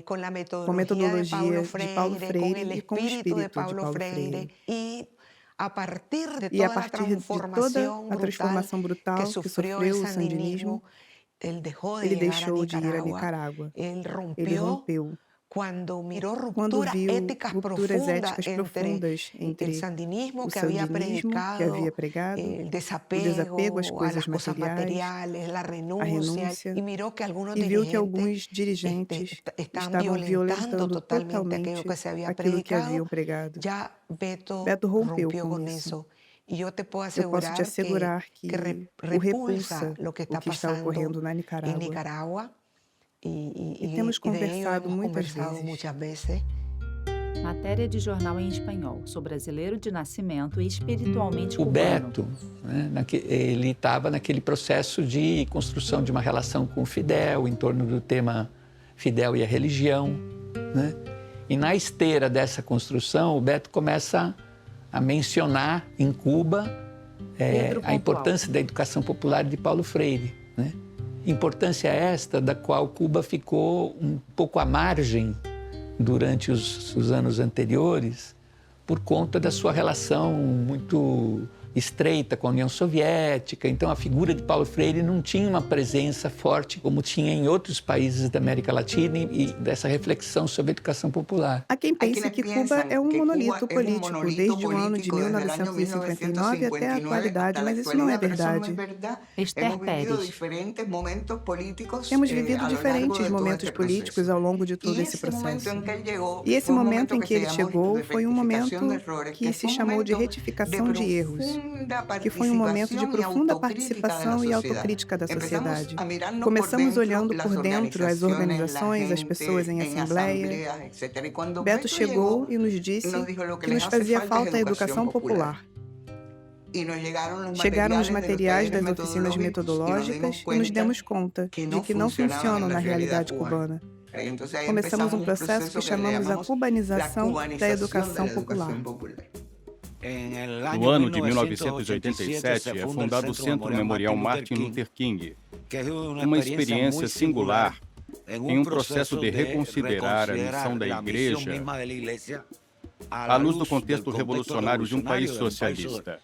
con la com metodologia de Paulo con Freire el e com o espíritu de espírito de Paulo Paulo Freire. Freire. Y a partir de E a toda la partir de toda transformación a transformação brutal que que sufrió sofreu el o sandinismo, él dejó de ele llegar deixou de ir a Nicaragua. Nicarágua. Él Ele rompió rompeu quando miró quando rupturas viu éticas rupturas éticas profundas profundas entre entre el sandinismo o que había sandinismo, que havia predicado, pregado, el o desapego desapego às a coisas las cosas materiais, materiales, la a renuncia, renúncia, y miró que algunos e viu que dirigentes alguns dirigentes estaban estavam violentando violentando totalmente totalmente aquello que se había aquilo que predicado. haviam pregado. Ya Beto rompeu rompió com con isso. eso. Y yo te puedo Eu posso te asegurar assegurar que que o repulsa lo que o está que está pasando ocorrendo na en Nicarágua. Nicaragua. E temos de ello conversado hemos muitas conversado vezes. muchas veces. Matéria de jornal em espanhol. Sou brasileiro de nascimento e espiritualmente O cubano. Beto, né, ele estava naquele processo de construção de uma relação com o Fidel, em torno do tema Fidel e a religião, né? E na esteira dessa construção, o Beto começa a mencionar em Cuba a importância da educação popular de Paulo Freire, né? Importância esta da qual Cuba ficou um pouco à margem durante os anos anteriores, por conta da sua relação muito estreita com a União Soviética. Então, a figura de Paulo Freire não tinha uma presença forte como tinha em outros países da América Latina e dessa reflexão sobre a educação popular. Há quem pense que Cuba é um monolito político desde o ano de 1959 até a atualidade, mas isso não é verdade. Esther Pérez. Temos vivido diferentes momentos políticos ao longo de todo esse processo. E esse momento em que ele chegou foi um momento que se chamou de retificação de erros, que foi um momento de profunda participação e autocrítica da sociedade. Começamos olhando por dentro as organizações, as pessoas em assembleia. Beto chegou e nos disse que nos fazia falta a educação popular. Chegaram os materiais das oficinas metodológicas e nos demos conta de que não funcionam na realidade cubana. Começamos um processo que chamamos a cubanização da educação popular. No ano de 1987 é fundado o Centro Memorial Martin Luther King, uma experiência singular em um processo de reconsiderar a missão da Igreja à luz do contexto revolucionário de um país socialista.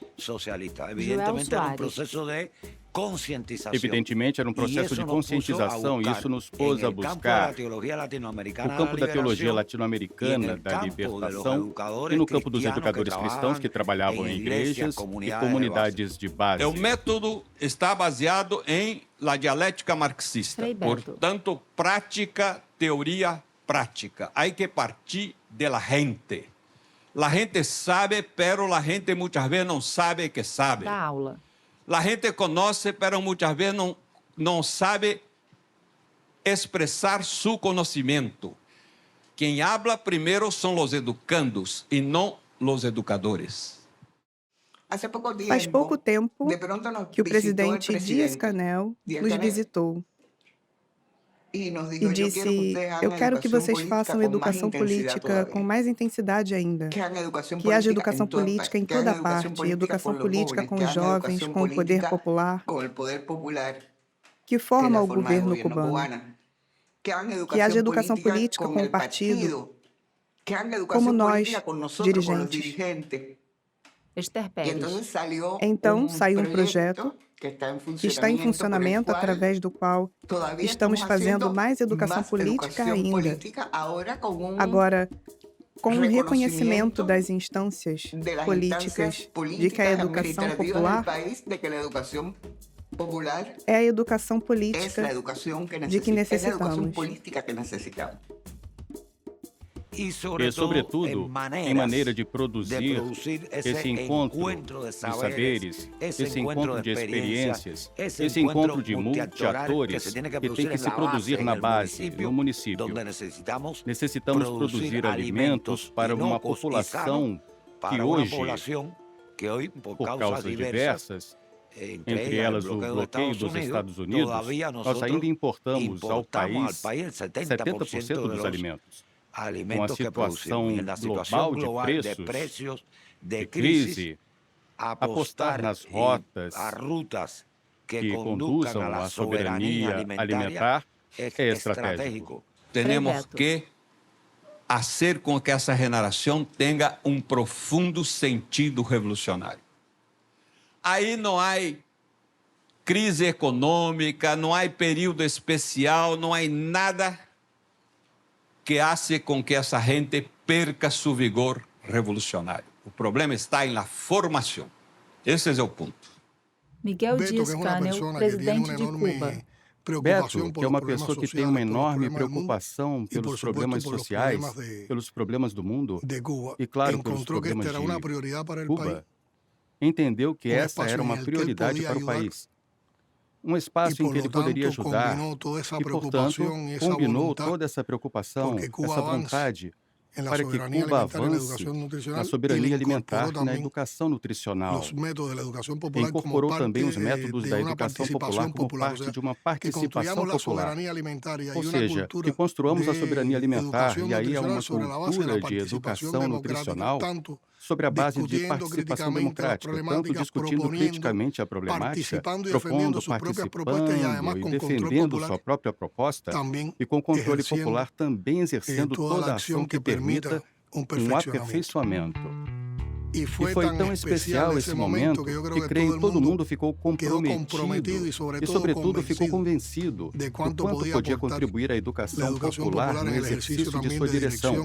Evidentemente, era um processo de conscientização e isso nos pôs a buscar o campo da teologia latino-americana, da libertação, e no campo dos educadores cristãos que trabalhavam em igrejas e comunidades de base. O método está baseado em la dialética marxista, portanto, prática, teoria, prática. Hay que partir de la gente. La gente sabe, pero la gente muchas veces no sabe que sabe. Da aula. La gente conoce, pero muchas veces não sabe expressar su conhecimento. Quem habla primeiro são os educandos e não os educadores. Faz pouco tempo que o presidente Díaz-Canel nos visitou e disse: eu quero que vocês façam educação política com mais intensidade ainda, que haja educação política em toda parte, educação política com os jovens, com o poder popular, que forma o governo cubano, que haja educação política com o partido, como nós, dirigentes. Esther Pérez. Então, saiu um projeto que está em funcionamento através do qual estamos fazendo mais educação política ainda. Agora, com o reconhecimento das instâncias políticas de que a educação popular é a educação política de que necessitamos. E, sobretudo, em maneira de produzir esse encontro de saberes, esse encontro de experiências, esse encontro de multi-atores que tem que se produzir na base, no município. Necessitamos produzir alimentos para uma população que hoje, por causas diversas, entre elas o bloqueio dos Estados Unidos, nós ainda importamos ao país 70% dos alimentos. Com a situação global de preços, de crise, apostar nas rotas que conduzam à soberania alimentar é estratégico. Temos que fazer com que essa renovação tenha um profundo sentido revolucionário. Aí não há crise econômica, não há período especial, não há nada que hace com que essa gente perca seu vigor revolucionário. O problema está na formação. Esse é o ponto. Miguel Díaz-Canel, presidente de Cuba. Beto, que é uma pessoa que tem uma enorme preocupação pelos problemas sociais, pelos problemas do mundo e, claro, pelos problemas de Cuba, entendeu que essa era uma prioridade para o país. Um espaço em que ele poderia ajudar e, portanto, combinou toda essa preocupação, essa vontade para que Cuba avance na soberania alimentar e na educação nutricional. E incorporou também os métodos da educação popular como parte de uma participação popular. Ou seja, que construamos a soberania alimentar e aí há uma cultura de educação nutricional sobre a base de participação democrática, tanto discutindo criticamente a problemática, propondo, participando e defendendo sua própria proposta, e com controle popular também exercendo toda a ação que permita um aperfeiçoamento. E foi tão especial esse momento que creio todo mundo ficou comprometido e, sobretudo, ficou convencido do quanto podia contribuir a educação popular no exercício de sua direção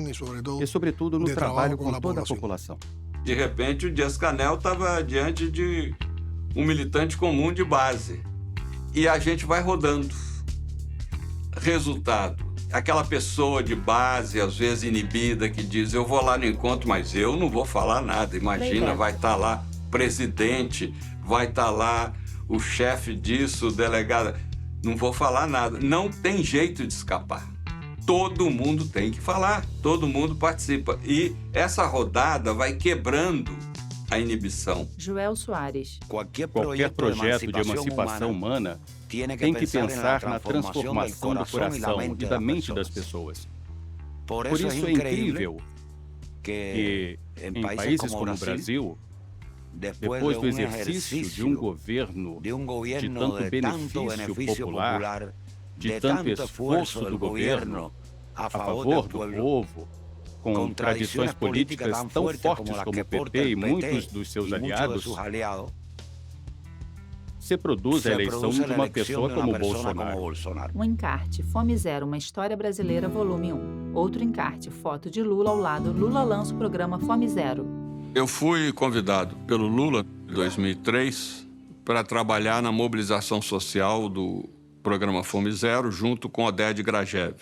e, sobretudo, no trabalho com toda a população. De repente, o Díaz-Canel estava diante de um militante comum de base. E a gente vai rodando. Resultado. Aquela pessoa de base, às vezes inibida, que diz: eu vou lá no encontro, mas eu não vou falar nada. Imagina, vai estar lá presidente, vai estar lá o chefe disso, o delegado. Não vou falar nada. Não tem jeito de escapar. Todo mundo tem que falar, todo mundo participa. E essa rodada vai quebrando a inibição. Joel Soares. Qualquer projeto de emancipação humana tem que pensar na transformação do coração e da mente das pessoas. Por isso é incrível que, em países como o Brasil, depois do exercício de um governo de tanto benefício popular, de tanto esforço do governo a favor do povo, com tradições políticas tão fortes como o PP e muitos dos seus aliados, se produz a eleição de uma pessoa como Bolsonaro. Um encarte, Fome Zero, uma história brasileira, volume 1. Outro encarte, foto de Lula ao lado. Lula lança o programa Fome Zero. Eu fui convidado pelo Lula, em 2003, para trabalhar na mobilização social do programa Fome Zero, junto com Oded Grajew.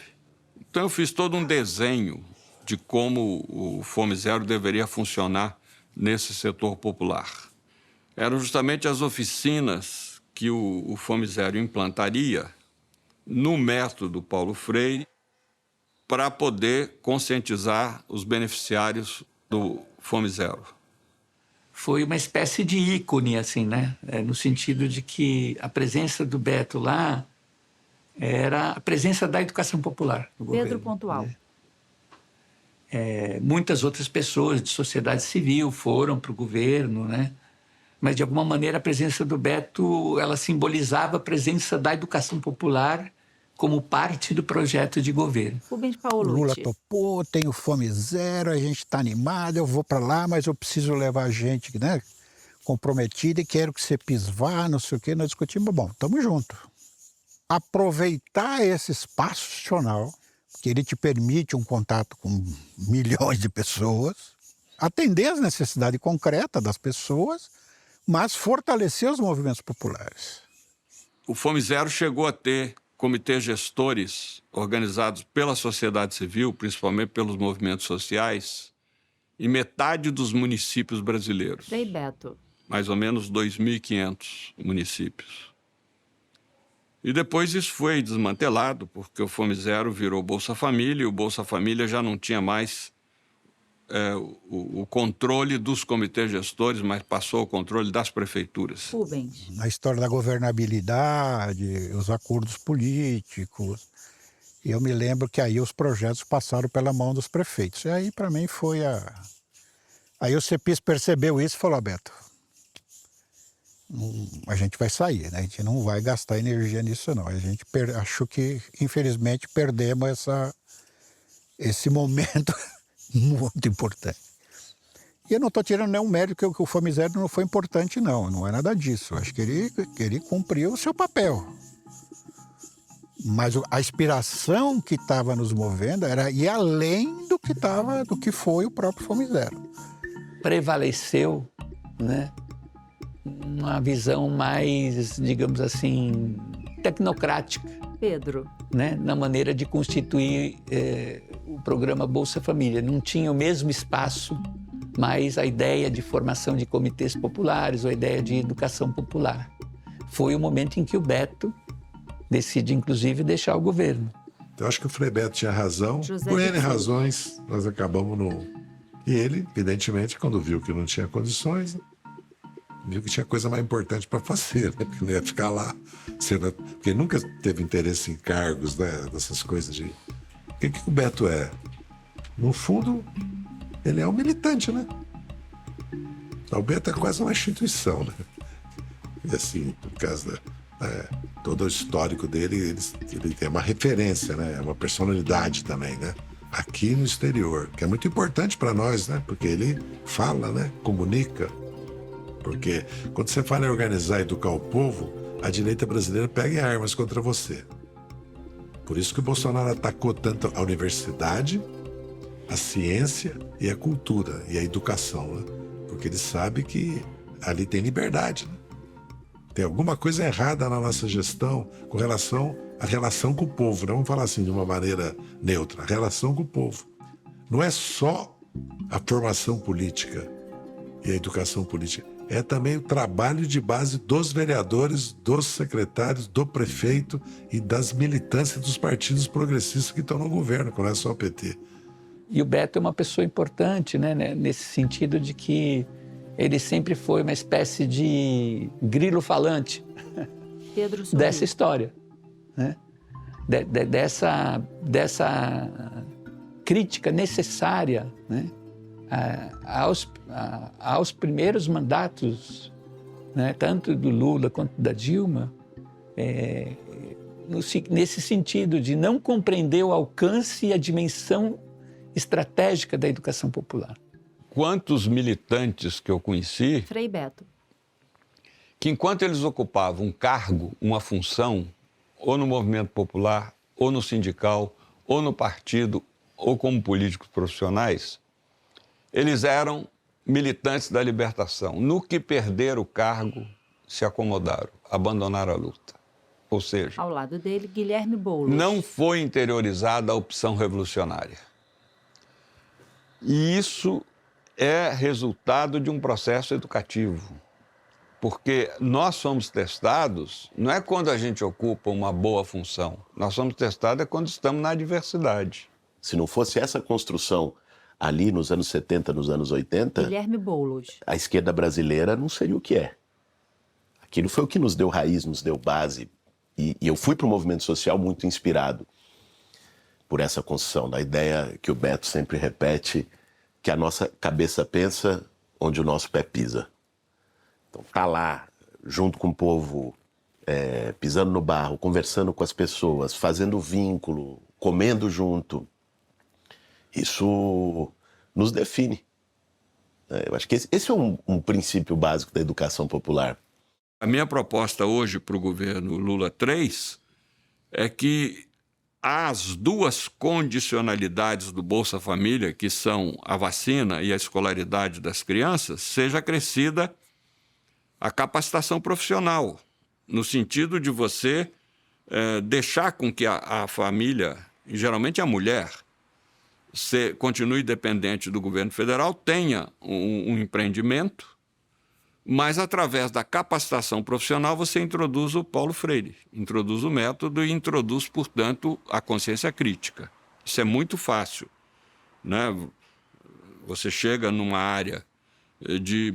Então eu fiz todo um desenho de como o Fome Zero deveria funcionar nesse setor popular. Eram justamente as oficinas que o Fome Zero implantaria no método Paulo Freire para poder conscientizar os beneficiários do Fome Zero. Foi uma espécie de ícone, assim, né? No sentido de que a presença do Beto lá era a presença da educação popular no governo. Pedro Pontual. Muitas outras pessoas de sociedade civil foram para o governo, né? Mas, de alguma maneira, a presença do Beto, ela simbolizava a presença da educação popular como parte do projeto de governo. Rubens Paolucci. Lula topou, tem o Fome Zero, a gente está animado, eu vou para lá, mas eu preciso levar gente, né, comprometida e quero que você vá, não sei o quê, nós discutimos, bom, estamos juntos. Aproveitar esse espaço institucional, que ele te permite um contato com milhões de pessoas, atender às necessidades concretas das pessoas, mas fortalecer os movimentos populares. O Fome Zero chegou a ter comitês gestores organizados pela sociedade civil, principalmente pelos movimentos sociais, em metade dos municípios brasileiros. Frei Beto. Mais ou menos 2.500 municípios. E depois isso foi desmantelado, porque o Fome Zero virou Bolsa Família, e o Bolsa Família já não tinha mais o controle dos comitês gestores, mas passou o controle das prefeituras. Rubens. Na história da governabilidade, os acordos políticos. E eu me lembro que aí os projetos passaram pela mão dos prefeitos. E aí, para mim, foi a... Aí o CEPIS percebeu isso e falou, Beto, a gente vai sair, né? A gente não vai gastar energia nisso, não. A gente acho que, infelizmente, perdemos esse momento muito importante. E eu não estou tirando nenhum mérito que o Fome Zero não foi importante, não é nada disso. Eu acho que ele cumpriu o seu papel. Mas a inspiração que estava nos movendo era ir além do que foi o próprio Fome Zero. Prevaleceu, né, uma visão mais, digamos assim, tecnocrática. Pedro. Né, na maneira de constituir o programa Bolsa Família. Não tinha o mesmo espaço, mas a ideia de formação de comitês populares, ou a ideia de educação popular. Foi o momento em que o Beto decide, inclusive, deixar o governo. Eu acho que o Frei Beto tinha razão. Por N razões, nós acabamos no... E ele, evidentemente, quando viu que não tinha condições, viu que tinha coisa mais importante para fazer, né? Porque não ia ficar lá. Porque nunca teve interesse em cargos, né? Dessas coisas de... O que o Beto é? No fundo, ele é um militante, né? O Beto é quase uma instituição, né? E assim, por causa todo o histórico dele, ele tem uma referência, né? É uma personalidade também, né? Aqui no exterior, que é muito importante para nós, né? Porque ele fala, né? Comunica. Porque quando você fala em organizar e educar o povo, a direita brasileira pega em armas contra você. Por isso que o Bolsonaro atacou tanto a universidade, a ciência e a cultura e a educação, né? Porque ele sabe que ali tem liberdade, né? Tem alguma coisa errada na nossa gestão com relação à relação com o povo. Não vamos falar assim de uma maneira neutra. A relação com o povo. Não é só a formação política e a educação política. É também o trabalho de base dos vereadores, dos secretários, do prefeito e das militâncias dos partidos progressistas que estão no governo, que não é só o PT. E o Beto é uma pessoa importante, né, nesse sentido de que ele sempre foi uma espécie de grilo falante dessa história, né? Dessa crítica necessária, né? Aos primeiros mandatos, né, tanto do Lula quanto da Dilma, nesse sentido de não compreender o alcance e a dimensão estratégica da educação popular. Quantos militantes que eu conheci, Frei Beto, que enquanto eles ocupavam um cargo, uma função, ou no movimento popular, ou no sindical, ou no partido, ou como políticos profissionais, eles eram militantes da libertação. No que perderam o cargo, se acomodaram, abandonaram a luta. Ou seja, ao lado dele, Guilherme Boulos. Não foi interiorizada a opção revolucionária. E isso é resultado de um processo educativo. Porque nós somos testados, não é quando a gente ocupa uma boa função. Nós somos testados quando estamos na adversidade. Se não fosse essa construção ali nos anos 70, nos anos 80... Guilherme Boulos. A esquerda brasileira não seria o que é. Aquilo foi o que nos deu raiz, nos deu base. E eu fui para o movimento social muito inspirado por essa construção, da ideia que o Beto sempre repete, que a nossa cabeça pensa onde o nosso pé pisa. Então, tá lá, junto com o povo, pisando no barro, conversando com as pessoas, fazendo vínculo, comendo junto. Isso nos define. Eu acho que esse é um princípio básico da educação popular. A minha proposta hoje para o governo Lula III é que as duas condicionalidades do Bolsa Família, que são a vacina e a escolaridade das crianças, seja acrescida a capacitação profissional, no sentido de você deixar com que a família, e geralmente a mulher, continue dependente do governo federal, tenha um empreendimento, mas através da capacitação profissional você introduz o Paulo Freire, introduz o método e introduz, portanto, a consciência crítica. Isso é muito fácil, né? Você chega numa área de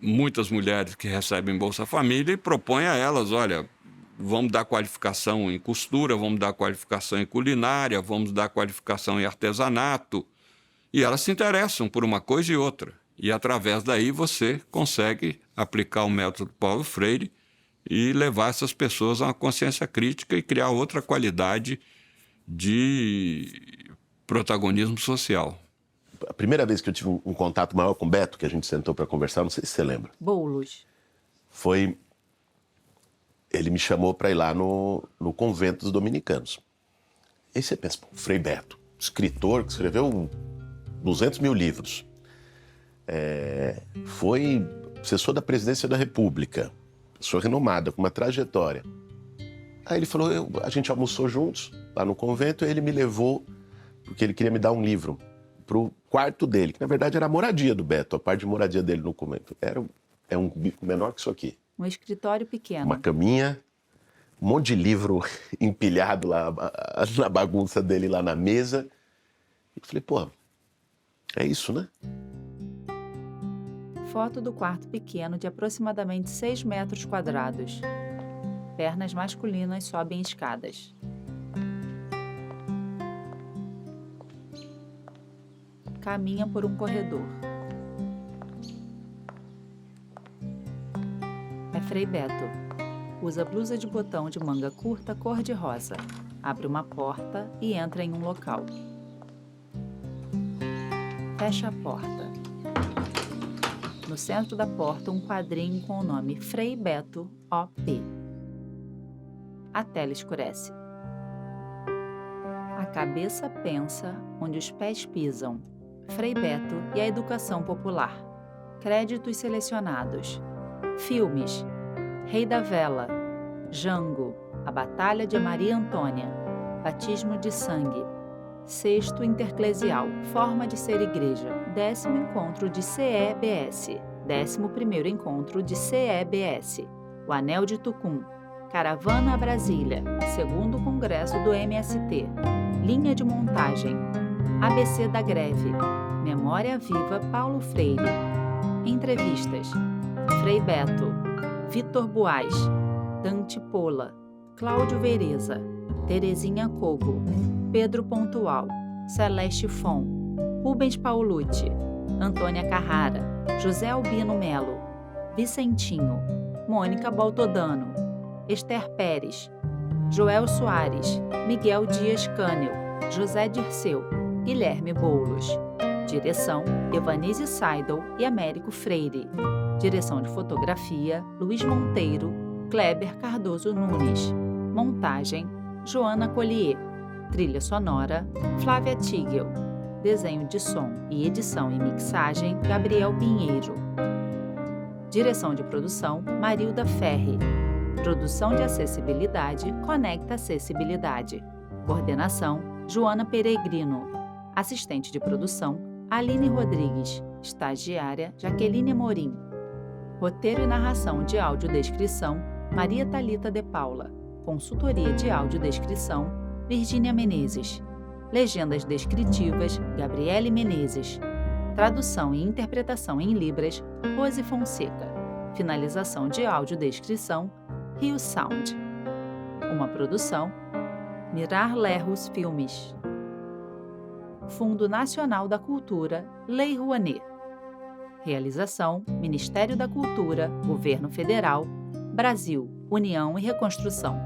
muitas mulheres que recebem Bolsa Família e propõe a elas, olha, vamos dar qualificação em costura, vamos dar qualificação em culinária, vamos dar qualificação em artesanato. E elas se interessam por uma coisa e outra. E através daí você consegue aplicar o método Paulo Freire e levar essas pessoas a uma consciência crítica e criar outra qualidade de protagonismo social. A primeira vez que eu tive um contato maior com o Beto, que a gente sentou para conversar, não sei se você lembra. Boulos. Foi... Ele me chamou para ir lá no convento dos dominicanos. Aí você pensa, Frei Beto, escritor que escreveu 200 mil livros. Foi assessor da presidência da República, pessoa renomada, com uma trajetória. Aí ele falou, a gente almoçou juntos lá no convento, e ele me levou, porque ele queria me dar um livro, pro quarto dele, que na verdade era a moradia do Beto, a parte de moradia dele no convento. É um bico menor que isso aqui. Um escritório pequeno. Uma caminha, um monte de livro empilhado lá na bagunça dele lá na mesa. E eu falei, pô, é isso, né? Foto do quarto pequeno de aproximadamente 6 metros quadrados. Pernas masculinas sobem escadas. Caminha por um corredor. É Frei Beto. Usa blusa de botão de manga curta cor-de-rosa. Abre uma porta e entra em um local. Fecha a porta. No centro da porta, um quadrinho com o nome Frei Beto, OP. A tela escurece. A cabeça pensa onde os pés pisam. Frei Beto e a educação popular. Créditos selecionados. Filmes: Rei da Vela, Jango, A Batalha de Maria Antônia, Batismo de Sangue, Sexto Interclesial, Forma de Ser Igreja, 10º Encontro de CEBS, 11º Encontro de CEBS, O Anel de Tucum, Caravana a Brasília, 2º Congresso do MST, Linha de Montagem, ABC da Greve, Memória Viva Paulo Freire, Entrevistas, Frei Beto, Vitor Buás, Dante Pola, Cláudio Vereza, Terezinha Cogo, Pedro Pontual, Celeste Fon, Rubens Paulucci, Antônia Carrara, José Albino Melo, Vicentinho, Mônica Baltodano, Esther Pérez, Joel Soares, Miguel Dias Cânel, José Dirceu, Guilherme Boulos. Direção: Evanise Seidel e Américo Freire. Direção de fotografia: Luiz Monteiro, Kleber Cardoso Nunes. Montagem: Joana Collier. Trilha sonora: Flávia Tigel. Desenho de som e edição e mixagem: Gabriel Pinheiro. Direção de produção: Marilda Ferri. Produção de acessibilidade: Conecta Acessibilidade. Coordenação: Joana Peregrino. Assistente de produção: Aline Rodrigues. Estagiária, Jaqueline Amorim. Roteiro e narração de audiodescrição, Maria Thalita de Paula. Consultoria de audiodescrição, Virgínia Menezes. Legendas descritivas, Gabriele Menezes. Tradução e interpretação em Libras, Rose Fonseca. Finalização de audiodescrição, Rio Sound. Uma produção, Mirar Lerros Filmes. Fundo Nacional da Cultura, Lei Rouanet. Realização, Ministério da Cultura, Governo Federal, Brasil, União e Reconstrução.